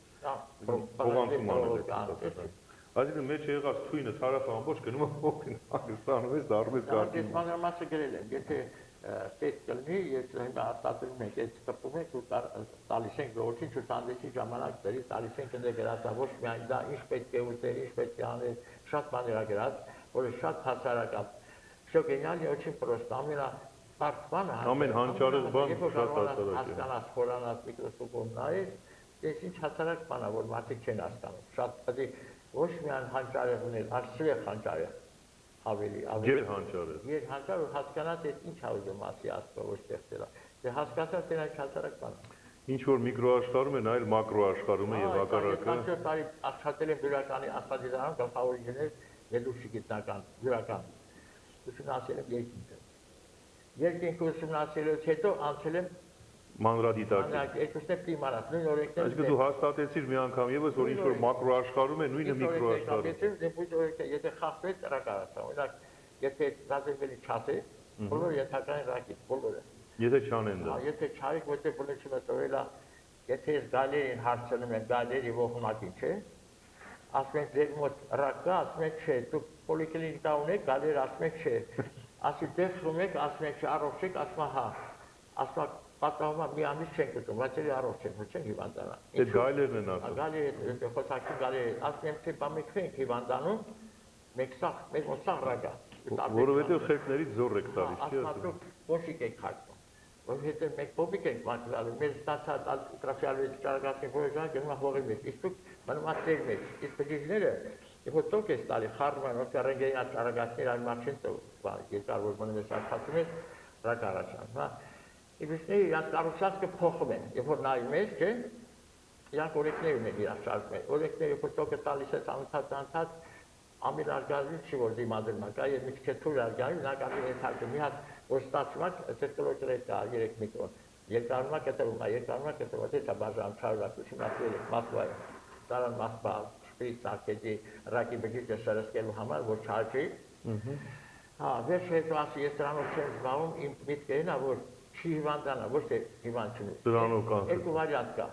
Հողանցում անել։ Այսինքն մեջ եղած թույնը ցարախ ամբողջ գնում է հողին, հանգստանում ես, դառնում ես կարգին։
Ես մանրամասը գրել եմ, եթե պետք կլինի, ես հիմա արտադրում ենք, այդ կպում ենք ու տալիս ենք գործին ցուցանեցի ժամանակ դերի տալիս ենք ընդ գրածա ոչ միայն դա ինչ պետք է ուտել, ինչ պետք է անել, շատ բաներ ա գրած, որը շատ հասարակական։ Всё гениально, очень просто։
Ամեն հանճարեղ բան շատ հասարակ է։
Հասկանաս, խորանաս, միկրոսկոպով նայես, ես ինչ հասարակ բան ա, որ մարդիկ չեն հասկանում։ Շատ պետք է ոչ միայն հանճարեղ ունել, արժեք հանճարեղ։ Ավելի
Երհանճարեղ։
Երհանճարեղ հասկանաս այդ ինչ ա ուզում ասի աստծո որ ստեղծել է։ Դե հասկացած դրա հասարակ բան։
Ինչ որ միկրոաշխարհում են, այլ մակրոաշխարհում է եւ հակառակը։
Ես տարի աշխատել եմ բյուրականի աստղադիտարանում, գլխավոր ինժեներ Լելուշի գիտնական բյուրական։ Ուսումնասիրել եմ երկինքը։ Երկինքը ուսումնասիրելուց հետո անցել եմ
մանրադիտակի։
Երկուսն է պրիմարանս, նույն օրենքները։
Այսինքն դու հաստատեցիր մի անգամ եւս, որ ինչ որ մակրոաշխարհում է, նույնը միկրոաշխարհում։
Եթե խախտվեց ռակարացա, օրինակ, եթե ռազմավարի չասի, բոլորը ենթակային ռակի, բոլորը։
Եթե չանեն դա։
Եթե չարիք, որտեղ բոլորը տվել է, եթե ես գալերին հարցնում եմ, գալերի ողնակին, չէ՞։ Ասում են ձեր մոտ ռակ կա, ասում են չէ, դուք պոլիկլինիկա ունեք, գալեր ասում են չէ։ Ասի դեպքում եք, ասում են չէ, առողջ եք, ասում հա։ Ասում պատահում մի ամիս չենք ուտում, բայց էլի առողջ ենք, չենք հիվանդանա։
Այդ գայլերն են ասում։
Գալերի, խոսակի գալերի, ասում եմ թե բա մենք ենք հիվանդանում, մենք սաղ, մեր մոտ սաղ ռակ է։
Որովհետև խելքներից զոռ եք տալիս, չի ասում։
Ասում ոչիկ եք խարկում։ Որովհետև մենք փոփիկ ենք մատուցալու, մեր ստացած տրաֆիալից ճարակացին որոշան գնում է հողի մեջ, իսկ դուք մնում եք ձեր մեջ, իսկ բջիջները, երբ որ տոք ես տալի, խառնում են, որ ռենտգենյան ճարակացներ այն մաշին տող, երկար որ մնում ես արտացում ես, ռակ առաջան, հա։ Իբրիսները իրանք կառուցած կփոխում են, երբ որ նայում ես, չէ՞, իրանք օրենքներ ունեն իրանք շարժում են, օրենքները երբ որ տոկը տալիս ես անընդհատ ամեն արգազի չի որ դիմադրում կա, եւ մի քիչ թույլ արգայի, նա կարող է ենթարկել մի հատ որ ստացվում է տեխնոլոգիա կա 3 միկրոն, երկարումա կտրում է, երկարումա կտրում է, դա բաժան չարակություն ասել է, Մոսկվայում, դարան Մոսկվա, շպրիցակետի ռակի բջիջը շարժելու համար որ չարժի, հա, վերջ հետո ասի ես դրանով չեմ զբաղվում, իմ միտքերն է որ չի հիվանդանա, ոչ թե հիվանդ չունի։
Դրանով կան։
Երկու վարիանտ կա։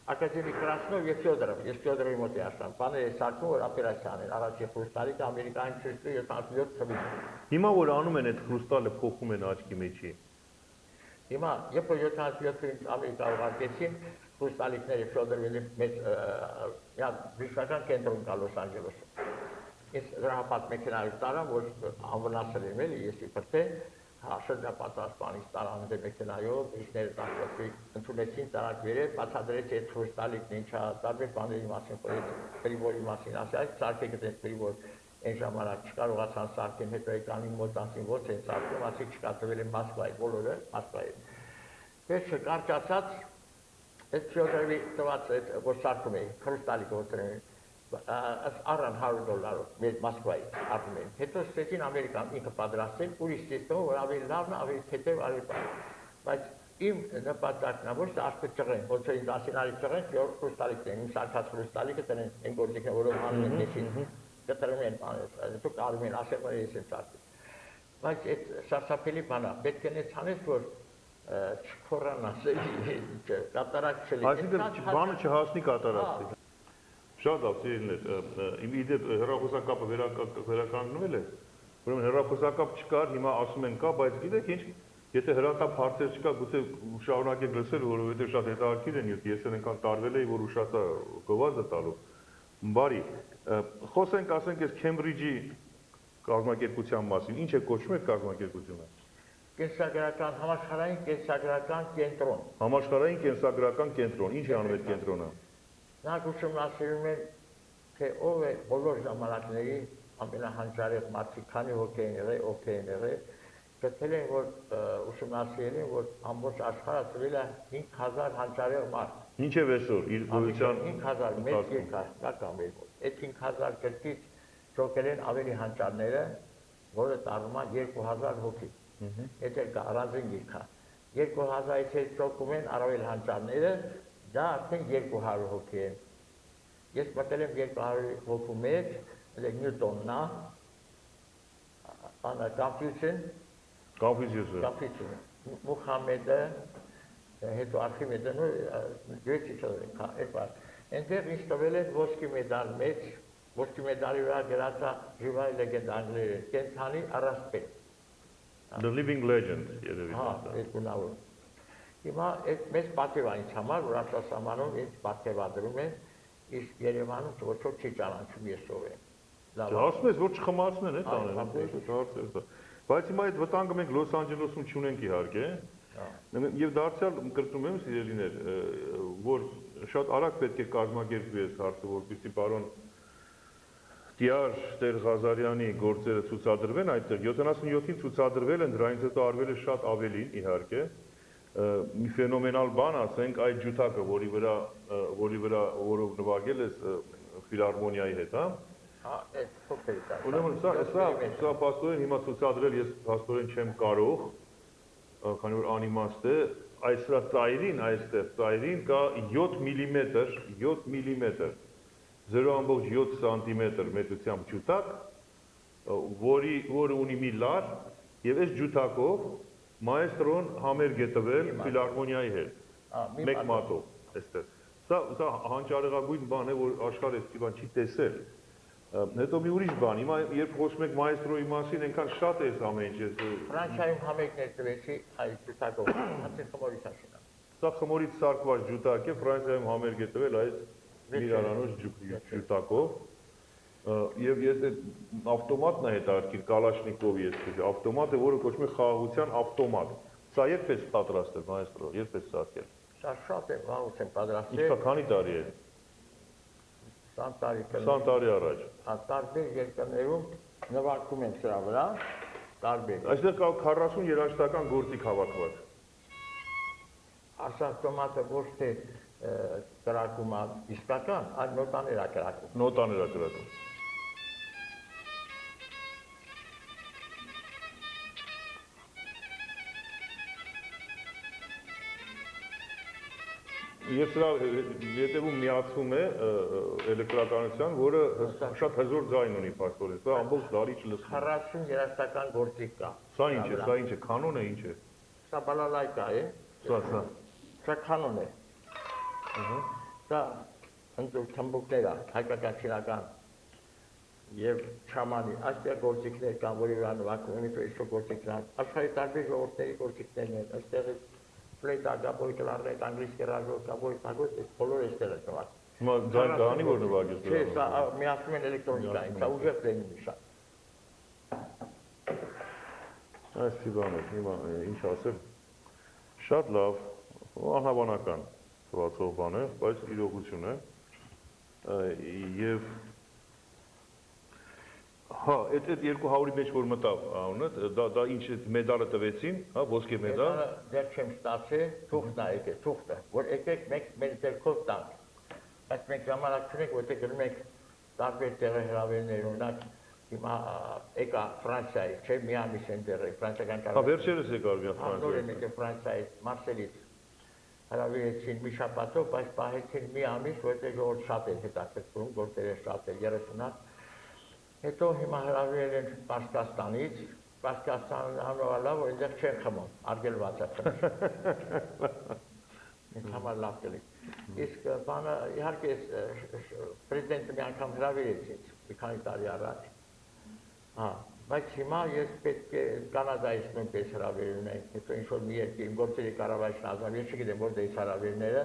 Ակադեմիկ Կրասնով եւ Ֆյոդորով, ես Ֆյոդորովի մոտ եմ ասում, բաներ է սարքում որ օպերացիա անել, առաջի խրուստալիկը ամերիկային չստի 77 թվին։
Հիմա որ անում են այդ խրուստալը փոխում են աչքի մեջի։
Հիմա երբ որ 77 թվին Ամերիկա ուղարկեցին խրուստալիկները Ֆյոդորովի մեծ բժշկական կենտրոն կա Լոս Անջելեսում։ Ես դրահապատ մեքենայով տարամ, որ ամբուլանսը եմ էլի, ես իբր թե շրջապատված բանից տարան դե մեքենայով, բժիշկները տակոտի ընդունեցին տարակ վերև, բացատրեց այդ խրուստալիկն ինչա, տարբեր բաների մասին, պրիվորի մասին, ասի այս սարքեք այդ պրիվոր այն ժամանակ չկարողացան սարքեն, հետո եկանի մոտ ասին ոնց են սարքում, ասի չկա տվել են Մոսկվայի, բոլորը Մոսկվայի։ Վերջը կարճացած այդ Ֆյոդորովի տված այդ որ սարքում էի, խրուստալիկը ոտրեն առան $100 մեր Մոսկվայի ապրում են։ Հետո ստեցին Ամերիկան ինքը պատրաստել, ուրիշ սիստեմը, որ ավելի լավն է, ավելի թեթև, ավելի բան։ Բայց իմ նպատակն է, ոչ թե ասպետ ճղեն, ոչ թե ինձ ասինարի ճղեն, որ խրուստալիկն են, իմ սարքած խրուստալիկը տնեն են գործիքն, որով հանում են նեշին, կտրում են բաներ, դուք արում են, ասել որ ես եմ սարքել։ Բայց այդ սարսափելի բան է, պետք է նենց անես, որ չքորանաս, կատարակ չլի։
Այսինքն բանը չհասնի կատարակցի։ Շատ լավ, սիրելիներ, իմ իդեպ հեռախոսակապը վերականգնվել է, Ուրեմն հեռախոսակապ չկար, հիմա ասում են կա, բայց գիտեք ինչ, եթե հրատապ հարցեր չկա, գուցե շարունակեք լսել, որովհետև շատ հետաքրքիր են, ես էլ այնքան տարվել էի, որ ուշացա գովազդը տալու։ Բարի, խոսենք, ասենք, այս Քեմբրիջի կազմակերպության մասին, ինչ է կոչվում այդ կազմակերպությունը։
Կենսագրական համաշխարհային կենսագրական կենտրոն։
Համաշխարհային կենսագրական կենտրոն, ինչ է անում այդ կենտրոնը։
Նա ուսումնասիրում է, թե ով է բոլոր ժամանակների ամենահանջարեղ մարդիկ, քանի հոգի են եղել, ովքեր են եղել, գտել են, որ ուսումնասիրել են, որ ամբողջ աշխարհը ծրել է 5000 հանջարեղ մարդ։
Ինչև այսօր իր գոյության
5000 մեծ երկար մեր մոտ։ Այդ 5000 գրքից ճոկել են ավելի հանճարները, որը տարվում է 2000 հոգի։ Այդ էլ կա առանձին գիրք է։ 2000-ից էլ ճոկում են առավել հանճարները, դա արդեն 200 հոգի են։ Ես մտել եմ 200 հոգու մեջ, Նյուտոնն է, Կամփյուցեն, Մուխամեդը, հետո Արխիմեդը, այնտեղ ինձ տվել են ոսկի մեդալ մեջ, ոսկի մեդալի վրա գրած է ժիվայ լեգենդ անգլերեն, կենցանի առասպետ։
The living legend, երևի։
Հա, այդ գունավոր։ Հիմա այդ մեծ պատիվ է ինձ համար, որ արտասահմանում ինձ պատկերադրում են, իսկ Երևանում ոչ ոք չի ճանաչում ես ով եմ։
Ասում ես, որ չխմացնեն այդ անեն, բայց հիմա այդ վտանգը մենք Լոս Անջելեսում չունենք իհարկե, եւ դարձյալ կրծում եմ սիրելիներ, որ շատ արագ պետք է կազմակերպվի այս հարցը, որպեսզի պարոն Տիար Տեր Ղազարյանի գործերը ցուցադրվեն այդտեղ, 77-ին ցուցադրվել են, դրանից հետո արվել է շատ ավելին իհարկե, մի ֆենոմենալ բան ասենք այդ ջութակը, որի վրա որով նվագել ես ֆիլհարմոնիայի հետ, հա։ Ուրեմն սա փաստորեն հիմա ցուցադրել ես փաստորեն չեմ կարող, քանի որ անիմաստ է, այս սրա ծայրին, այստեղ ծայրին կա 7 միլիմետր, 0.7 սանտիմետր մեծությամբ ջութակ, որը ունի մի լար, եւ այս ջութակով մայստրոն համերգ է տվել ֆիլհարմոնիայի հետ, մեկ մատով, այստեղ։ Սա հանճարեղագույն բան է, որ աշխարհը այսպիսի բան չի տեսել։ Հետո մի ուրիշ բան, հիմա երբ խոսում եք մայստրոյի մասին, այնքան շատ է ամեն ինչ։
Ֆրանսիայում համերգներ տվեցի այս ջութակով, հացի խմորից աշինա։
Սա խմորից սարքված ջութակ է, Ֆրանսիայում համերգ է տվել այս միրանոց ջութակով։ Եվ ես այդ ավտոմատն է հետաքրքիր, Կալաշնիկովի ես ավտոմատ է, որը կոչվում է խաղաղության ավտոմատ։ Սա երբ է պատրաստել մայստրո, երբ է սարքել։
Սա շատ է վաղուց են պատրաստել։
Ինչքան քանի տարի է։ 20 տարի առաջ։
Տարբեր երկրներում նվագում են սրա վրա, տարբեր։
Այստեղ կա 40 երաժշտական գործիք հավաքված։
Այս ավտոմատը ոչ թե կրակում է իսկական, այլ նոտաներ է կրակում։
Նոտաներ է կրակում։ Եվ սրա հետևում միացում է էլեկտրականության, որը շատ հզոր ձայն ունի փաստորեն, սա ամբողջ դարի չլսվում։
40 երաժշտական գործիք կա։
Սա ինչ է, կանոն է, ինչ է։
Սա բալալայկա է։ Սա կանոն է։ Սա ընդդուք թմբուկներ է, հայկական չինական եւ շամանի, այստեղ գործիքներ կան, որի վրա նվագում են, այսօր գործիքներ։ Աշխարհի տարբեր ժողովուրդների գործիքներն են, այստեղ ֆլեյտա, գաբոյ կլարնետ, անգլիսկի ռաժո, գաբոյ տագոյ, բոլոր այստեղ է նվագում։
Հիմա ձայն կանի որ նվագես։
Չէ, սա միացնում են էլեկտրոնիկային, սա ուժեղ ձայնի շատ։
Այսպիսի բան է, հիմա ինչ ասեմ, շատ լավ, անհավանական թվացող բան է, բայց իրողություն է, և հա, այդ 200-ի մեջ որ մտավ անունդ, դա ինչ մեդալը տվեցին, հա, ոսկե մեդալ։
Մեդալը դեռ չեմ ստացել, թուղթն է եկել, թուղթը, որ եկեք մենք մեր ձեռքով տանք, բայց մենք ժամանակ չունենք, որտեղ գնում ենք տարբեր տեղը հրավերներ, օրինակ հիմա եկա Ֆրանսիայից, չէ, մի ամիս են դեռ ֆրանսիական
կառավարությունը։ Հա, վերջերս եկար
Ֆրանսիայից։ Նոր են եկել Ֆրանսիայից, Մարսելից։ Հրավիրեցին մի շաբաթով, բայց պահեցին մի ամիս, որտեղ ժողովուրդ շատ էր հետաքրքրում, գործերը շատ էր, 30-ը։ Հետո հիմա հրավիրել են Պարսկաստանից, Պարսկաստանը անվալավ, որ այնտեղ չեն խմում, արգելված է խմում։ Ինձ համար լավ կլի։ Իսկ բանը, իհարկե, պրեզիդենտը մի անգամ հրավիրեց ինձ, մի քանի տարի առաջ։ Հա, Բայց հիմա ես պետք է Կանադայից նույնպես հրավեր ունենք, հետո ինչ-որ մի երկիր, գործերի կառավարության ազգամ, ես չգիտեմ որտեղից հրավերները,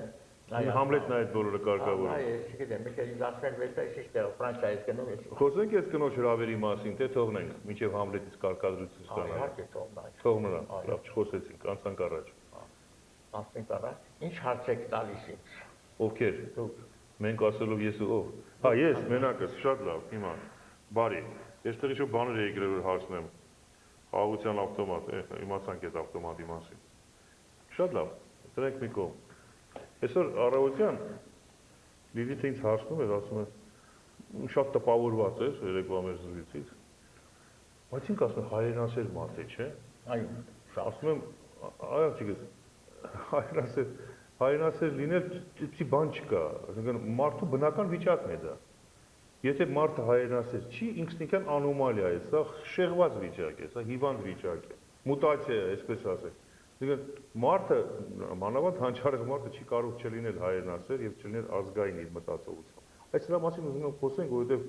Համլետն է այդ բոլորը կարգավորում։
Ես չգիտեմ, մի քիչ ինձ ասում են, վերջը ինչ տեղ Ֆրանսիայից գնում ես։
Խոսենք այս կնոջ հրավերի մասին, թե թողնենք, մինչև Համլետից կարգադրություն ստանանք։
Իհարկե թողնանք։
Թող նրան, լավ, չխոսեցինք, անցանք առաջ։
Ասենք առաջ, ինչ հարց եք տալիս ինձ։
Ովքեր։
Դուք
Մենք ասելով ես ու ով։ Հա, ես մենակս, շատ լավ, հիմա։ Բարի։ Այստեղ ինչ-որ բաներ էի գրել որ հարցնեմ։ Խաղաղության ավտոմատ, իմացանք այդ ավտոմատի մասին։ Շատ լավ, դրենք մի կողմ։ Այսօր առավոտյան Լիլիթը ինձ հարցնում էր, ասում է շատ տպավորված էր երեկվա մեր զրույցից։ Բայց ինք ասում է հայրենասեր մարդ է, չէ՞։
Այո,
Ասում եմ, այո, չգիտես, հայրենասեր լինել դիպսի բան չկա, այսինքն մարդու բնական վիճակն է դա։ Եթե մարդը հայրենասեր չի, ինքնին անոմալիա է, սա շեղված վիճակ է, սա հիվանդ վիճակ է, մուտացիա է, այսպես ասենք։ Այսինքն մարդը, մանավանդ հանճարեղ մարդը չի կարող չլինել հայրենասեր եւ չլինել ազգային իր մտածողությամբ։ Այս դրա մասին ուզում եմ խոսենք, որովհետեւ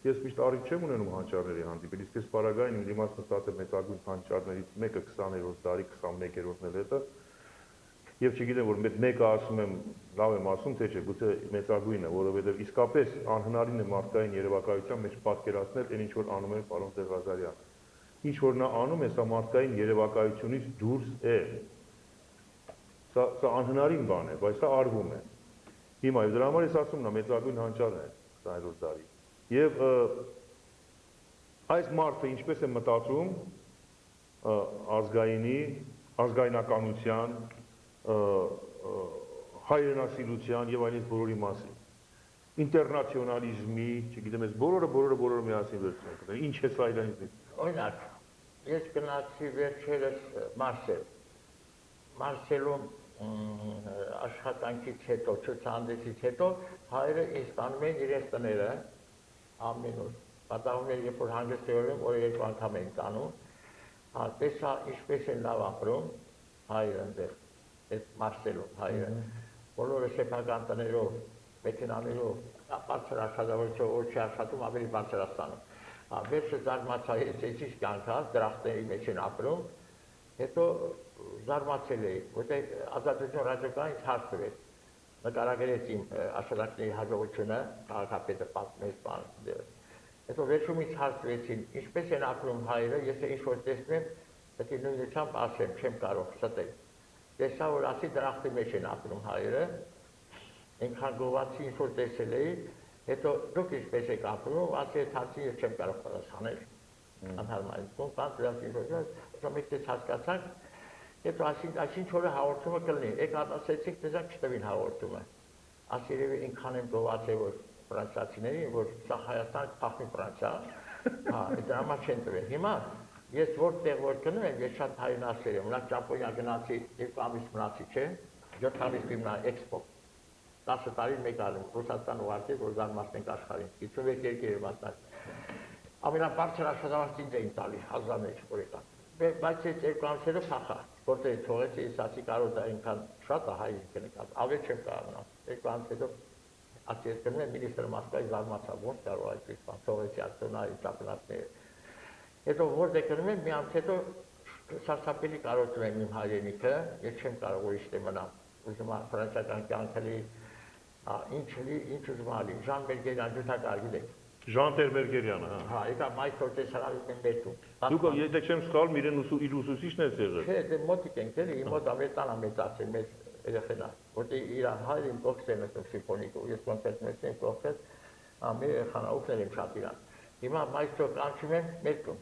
ես միշտ առիթ չեմ ունենում հանճարների հանդիպել, իսկ այս պարագային իմ դիմաց նստած է մեծագույն հանճարներից մեկը 20-րդ դարի 21-րդն էլ հետը եւ չգիտեմ որ մեկը ասում եմ լավ եմ ասում թե չէ գուցե մեծագույնը որովհետեւ իսկապես անհնարին է մարդկային երևակայության մեջ պատկերացնել այն ինչ որ անում է պարոն Տեր-Ղազարյանը ինչ որ նա անում է սա մարդկային երևակայությունից դուրս է սա անհնարին բան է բայց սա արվում է հիմա դրա համար ես ասում նա մեծագույն հանճարն է 20-րդ դարի եւ այս մարդը ինչպես է մտածում ազգայնականության հայրենասիրության եւ այլնից բոլորի մասին ինտերնացիոնալիզմի, չգիտեմ, այս բոլորը միասին վերցնենք։ Ինչ է սա այլանից։
Օրինակ, ես գնացի վերջերս Մարսելում աշխատանքից հետո, ցուցահանդեսից հետո հայերը ինձ տանում են իրենց տները ամեն օր։ Պատահում է, երբ որ հանգիստ եղել որ երկու անգամ են տանում, տեսա ինչպես են լավ ապրում հայերը այնտեղ, այդ Մարսելում հայերը։ Բոլորը սեփական տներով, մեքենաներով, բարձր աշխատավորությամբ որ չի աշխատում, ավելի բարձր ստանում։ Վերջը զարմացա, ես ինչ կյանքա, դրախտների մեջ են ապրում, հետո զարմացել էի, որտեղ Ազատություն ռադիոկայանից հարց տվեց, նկարագրեց իմ աշխատանքների հաջողությունը, քաղաքապետը պատմեց բան։ Հետո վերջում ինձ հարց տվեցին, ինչպես են ապրում հայերը, ես ինչ-որ տեսնում եմ, պետք է նույնությամբ ասեմ, չեմ կարող ստել։ Տեսա, որ ասի դրախտի մեջ են ապրում հայերը, այնքան գովացի ինչ-որ տեսել էի, հետո դուք ինչպես եք ապրում, ասի այդ հարցին ես չեմ կարող պատասխանել։ Անհարմարություն, բան դրանց ինչ-որ մեկտես հասկացանք, հետո այսինչ օրը հաղորդումը կլինի, եկան ասեցիք, տեսակ չտվին հաղորդումը։ Ասի երևի այնքան եմ գովացել, որ ֆրանսիացիներին, որ սա Հայաստան փախնի Ֆրանսիա, դրա համար չեն տվել։ Հիմա ես որտեղ որ գնում եմ, ես շատ հայրենասեր եմ, մնաց Ճապոնիա գնացի 2 ամիս մնացի, չէ, 7 ամիս մնա էքսպո, 10 տարի մեկ արում, Ռուսաստան ուղարկեց, որ զարմացնենք աշխարհին, 56 երկիր էր մասնակցել։ Ամենաբարձր աշխատանքն ինձ էին տալիս, հազարներ որ եկան։ Բայց այս 2 ամսերը փախա, որտեղ թողեցի, ես ասի կարող դա այնքան շատ է հայ կնկած, ավելի չեմ կարողանալ։ 2 ամս հետո ասի ես գնում եմ մինիստրը Մոսկվայի զարմացավ, ոնց կարող այդպես բան, թողեցի ակցիոնարի ճապոնացիները։ Հետո որտեղ գնում եմ, մի ամս հետո սարսափելի կարոտում եմ իմ հայրենիքը, ես չեմ կարող ուրիշ տեղ մնամ։ Ուզում եմ ֆրանսիական կյանքերի, ինչ ուզում ալի, Ժան Բերգերյան ջութակար գիտեք։
Ժան Տեր-Բերգերյանը, հա։
Հա, եկա մայր տեսարանում եմ բերտում։
Դուք եթե չեմ սխալվում, իրեն իր ուսուցիչն եք եղել։
Չէ, դե մոտիկ ենք, էլի, իմ մոտ ամերտանա մեծացել մեծ երեխենա, որտեղ իր հայրին կողքերն եմ սիմֆոնիկը, ես կոնցերտներ եմ կողքեր, մեր երեխանա ուքներ եմ շատ իրան։ Հիմա մայրը կանչում եմ մերկում։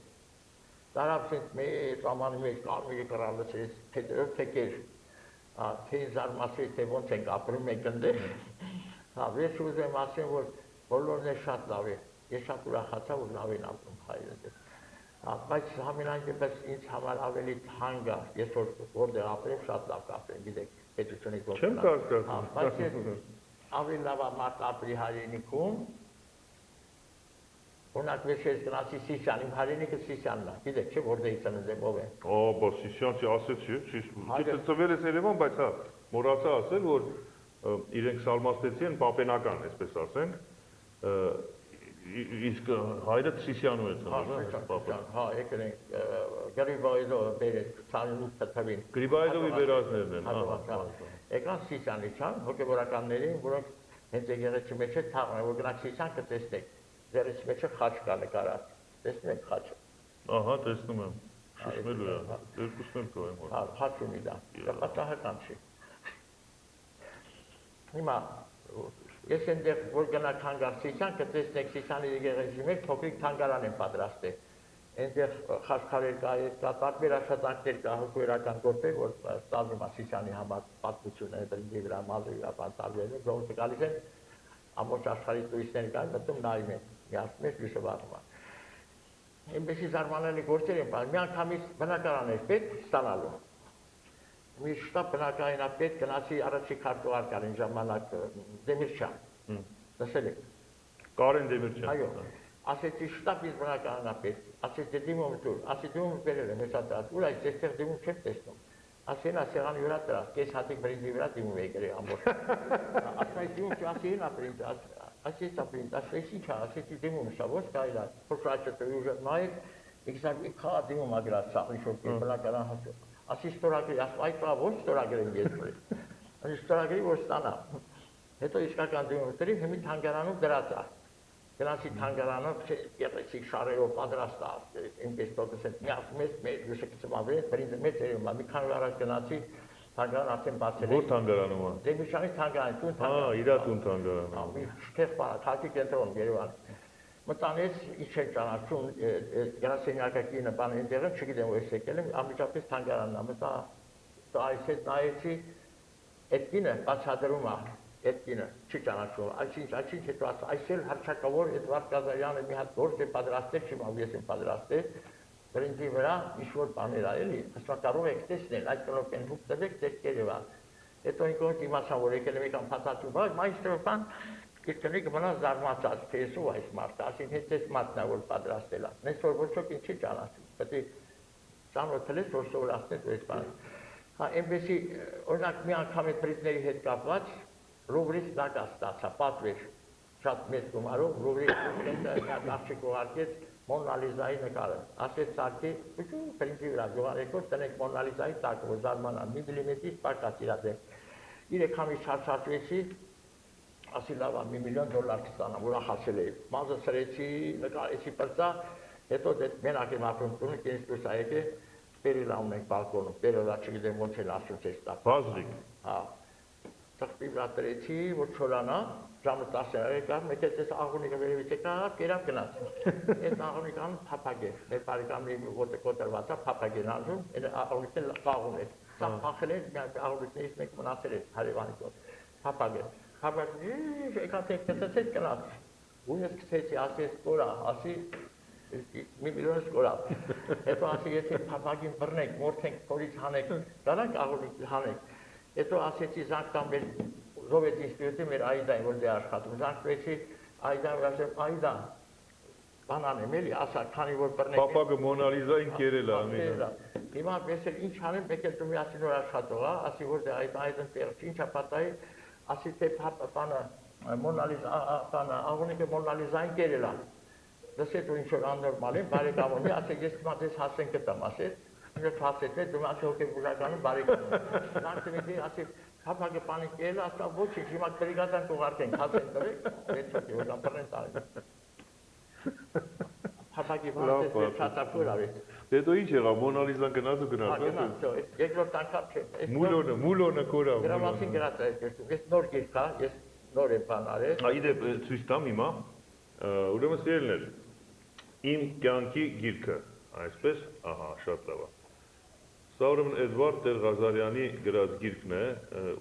Տարածենք մեծ ամանի մեջ կարմիրի կռալս ես փետրով թեկեր։ Թե զարմացրի թե ոնց ենք ապրում ենք այնտեղ։ Վերջ ուզում եմ ասեմ, որ բոլորն է շատ լավ է։ Ես շատ ուրախացա, որ լավ են ապրում հայրը։ Բայց համենայնդեպս ինձ համար ավելի թանկ է, ես որտեղ ապրեմ, շատ լավ կապրեմ, գիտեք, պետությունից ոնց։
Չեմ կասկածում։
Բայց ես ավելի լավ մարդ ապրի հայրենիքում։ Օրինակ վերջերս գնացի Սիսիան, իմ հայրենիքը Սիսիանն է, գիտեք, չէ՞ որտեղից ծնվել եմ, ով է։
Բա Սիսիանցի ասեցի, չէ՞ ծվել ես Երևան, բայց հա, մոռացա ասել, որ իրենք սալմաստեցի են պապենական, այսպես ասենք, իսկ հայրը Սիսյանում է
Հա,
ծնվել, պապը։
հա, եկել են Գրիբոյդով բերեց 28 թվին։
Գրիբայդովի վերածներն են,
հա։ Եկան Սիսյանիցան, հոգեվորականներին, որոնք հենց եկեղեցի մեջ է թաղն, որ գնաք Սիսյան կտեսնեք։ Ձերից մեջ է խաչ կա նկարած։ Տեսնում եք խաչը։
Ահա, տեսնում եմ։ Շշմելու է, երկուսն էլ կողեմ հոր։
Հա, խաչ ունի դա։ Դա պատահական չի։ Հիմա ես այնտեղ որ գնաք հանգար Սիսյան, կտեսնեք Սիսյանի եկեղեցի մեջ փոքրիկ թանգարան են պատրաստել։ Այնտեղ խաչքարեր կա, տարբեր աշխատանքներ կա, հոգեվորական գործեր, որ ստանում է Սիսյանի համար պատմությունը, դրի վրա մազի ապանտարվելը, ժողովուրդը գալիս են, ամբողջ աշխարհի տուրիստներ կան, մտնում նայում են, միացնում են լույսը վառում է։ Այնպեսի զարմանալի գործեր են բան, մի անգամից բնակարան էր պետք ստանալու։ Մի շտապ բնակարանապետ գնացի առաջի քարտուղարկային ժամանակ Դեմիրճան։ Լսել եք։
Կարեն Դեմիրճյան։
Այո։ Ասեցի շտապ իր բնակարանապետ, ասեցի դիմում դուր, ասի դիմում բերել եմ հեսա դրած, ուր այս այստեղ դիմում չեմ տեսնում։ Ասեն ասեղանի վրա դրած, կես հատիկ բրինձի վրա դիմում եկել է ամբողջ։ Ասա դիմում չասի հին ապրինձ, ասի ապրինձ, ասի ինչ է, ասեցի դիմում շա, ոչ կարելի է, փոքրաճը ուժը նայեք, իքսակի քա դիմում ագրած սա ինչ որ բնակարան հասու։ Ասի ստորագրի, ասում այդ բա ոչ ստորագրեմ ես բրի։ Ասի ստորագրի որ ստանա։ Հետո իսկական դիմում դրի հիմի թանգարանում դրած է։ Գնացի թանգարանով եկեցի շարերով պատրաստ է, այնպես տոկսել միացում մեր լույսը ավեր, բրինձը մեծ էր, մի քանի օր առաջ գնացի թանգարան արդեն բացել է։
Որ թանգարանում է։
Դեմիրճանի թանգարան, տուն
թանգարան։ Հա, իր տուն թանգարանը։
Հա, մի շքեղ բան, քաղաքի կենտրոն Երևան։ Մտանեց ինչ էր ճանաչում, գրասենյակակինը բան այնտեղը, չգիտեմ որ ես եկել եմ, անմիջապես թանգարանն է, մտա այս հետ նայեցի, այդ կինը բացադրում է, այդ կինը չի ճանաչում, այսինչ հետո այս էլ հռչակավոր Էդվարդ Ղազարյանը մի հատ գործ է պատրաստել, չիմամ ես եմ պատրաստել, բրինձի վրա ինչ-որ բաներ ա էլի, ասում կարող եք տեսնել, այդ կնոպեն հուկ տվեք, դեք Երևան։ Հետո ինքնուրույն իմացան, որ եկել եմ եկան փաթաթու, բայց մայիստրոպան իր կնիկը մնաց զարմացած, թե ես ով այս մարդը, ասին հետ այս մարդն է, որ պատրաստել է։ Նես որ ոչ ոք չի ճանաչում, պետք է ծանոթել ես, որ սովորացնես այս բանը։ Հա, այնպեսի, օրինակ մի անգամ այդ բրիտների հետ կապված Լուվրից դակա ստացա, պատվեր, շատ մեծ գումարով, Լուվրից աղջիկ ուղարկեց Մոնալիզայի նկարը, ասեց սարքի, բրինձի վրա գյուղարեկոր տնեք Մոնալիզայի տակը, որ զարմանան, մի միլիմետրից պակաց իրա դեմ։ 3 ամիս չարչարչվեցի, ասի լավ, $1 միլիոն կստանամ, ուրախացել էի, մազը սրեցի, նկարեցի պրծա, հետո մենակ եմ ապրում տունը, կենից դուրս ա եկե, բերիլա ունենք բալկոնում, բերիլա չգիտեմ ոնց են ասում չես տակ։
Բազրիկ։
Հա, թղթի վրա տրեցի, որ չորանա, ժամը 10 եկավ, մեկ էս աղունիկը վերևից եկավ, կերավ գնաց։ Այդ աղունիկան փափագ է, մեր բարեկամների ոտը կոտրված է, փափագ են անջում, այդ աղունիկն կաղուն է։ Սա փախել է, աղունիկներից մեկ մնացել է հարևանի կոտ, փափագ է։ Փափագ, եկան թե կծեցեց գնաց։ Ու ես կծեցի, ասի կորա, ասի $1 միլիոն կորա։ Հետո ասի եթե փափագին բռնենք, մորթենք, փորից հանենք, դրանք աղունիկ հանենք։ Հետո ասեցի զանգ տամ մեր Ռովետ ինստիտուտի մեր Այդային, որ դե աշխատում, զանգվեցի Այդան, ասեմ Այդա, բանան եմ էլի, ասա, քանի որ բռնենք։
Պապակը Մոնալիզային կերել է ամենը։
Հիմա ես էլ ինչ անեմ, մեկ էլ դու միասին որ աշխատող է, ասի որ դե Այդան տեղը ինչա պատահի, ասի թե բանը Մոնալիզա, բանը աղունիկը Մոնալիզային կերել է։ Լսեց որ ինչ որ աննորմալ է, բարեկամոնի, ասեք ես մատես հասեն կտամ, ասեց։ Ինձ հասեցի, դու ասի հոգեբուժականում բարեկամ։ Զանգվեցի, ասի փափագը պանիկ ելա, ասա ոչինչ, հիմա բրիգադան կուղարկենք, հասեն տվեք, վերջացի, որ ամբռնեն տարի։ Փափագի բանը չաթափուր արեց։
Դե դու ինչ եղավ, Մոնալիզան գնաց ու գնաց։
Գնաց, երկրորդ անգամ չէ։
Մուլոնը կորա։
Գրամասին գրած է այդպես։ Ես նոր գիրք կա, ես նոր եմ բան արել։
Այդեպ ցույց տամ հիմա։ Ուրեմն սիրելիներ, իմ կյանքի գիրքը, այսպես, ահա, շատ լավ է։ Սա ուրեմն Էդվարդ Տեր-Ղազարյանի գրած գիրքն է,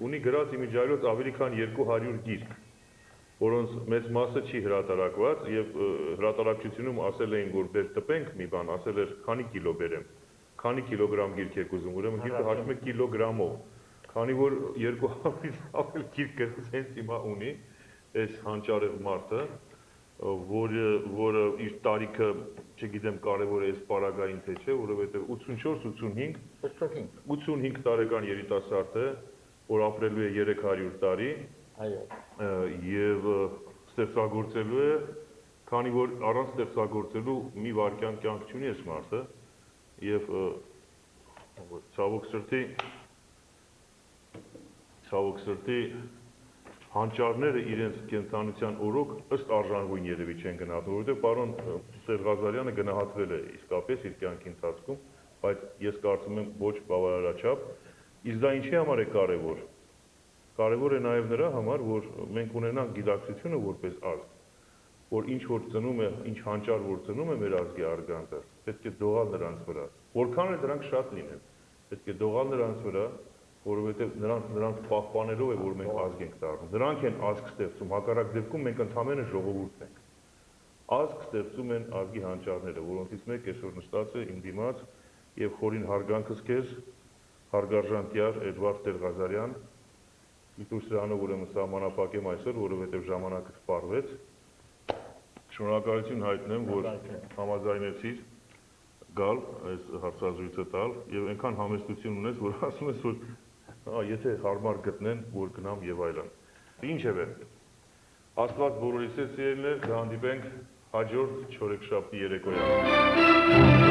ունի գրած իմիջիայլոց ավելի քան 200 գիրք, որոնց մեծ մասը չի հրատարակված եւ հրատարակչությունում ասել էին, որ բեր տպենք մի բան, ասել էր քանի կիլո բերեմ, քանի կիլոգրամ գիրք եք ուզում, ուրեմն գիրքը հաշվում է կիլոգրամով, քանի որ 200-ից ավել գիրք գրած հենց հիմա ունի այս հանճարեղ մարդը, որը իր տարիքը, չգիտեմ, կարևոր է այս պարագային թե չէ, որովհետև 84-85 տարեկան երիտասարդ է, որ ապրելու է 300 տարի, եւ ստեղծագործելու է քանի որ առանց ստեղծագործելու մի վարքյան կյանք չունի այս մարդը եւ ցավոք սրտի հանճարները իրենց կենթանության օրոք ըստ արժանվույն երևի չեն գնահատում, որովհետև պարոն Սերժ Ղազարյանը գնահատվել է իսկապես իր կյանքի ընթացքում, բայց ես կարծում եմ ոչ բավարարաչափ, իսկ դա ինչի համար է կարևոր։ Կարևոր է նաև նրա համար, որ մենք ունենանք գիտակցությունը որպես ազգ, որ ինչ որ ծնում է, ինչ հանճար որ ծնում է մեր ազգի արգանդը, պետք է դողալ նրանց վրա։ Որքան էլ դրանք շատ լինեն, պետք է դողալ նրանց վրա, որովհետև նրանց պահպանելով է, որ մենք ազգ ենք դառնում։ Նրանք են ազգ ստեղծում, հակառակ դեպքում մենք ընդհանրապես ժողովուրդ ենք։ Ազգ ստեղծում են ազգի հանճարները, որոնցից մեկը այսօր նստած է իմ դիմաց եւ խորին հարգանքս քեզ, հարգարժան տյար Էդվարդ Տեր-Ղազարյան, դու սրանով ուրեմն սահմանապակեմ այսօր, որովհետև ժամանակը սպառվեց։ Շնորհակալություն հայտնեմ, որ համաձայնեցիր գալ այս հարցազրույցը տալ եւ այնքան համեստություն ունես, որ ասում ես, որ եթե հարմար գտնեն, որ գնամ եւ այլն։ Ինչևէ, Աստված բոլորիս հետ սիրելիներ, կհանդիպենք հաջորդ չորեքշաբթի երեկոյան։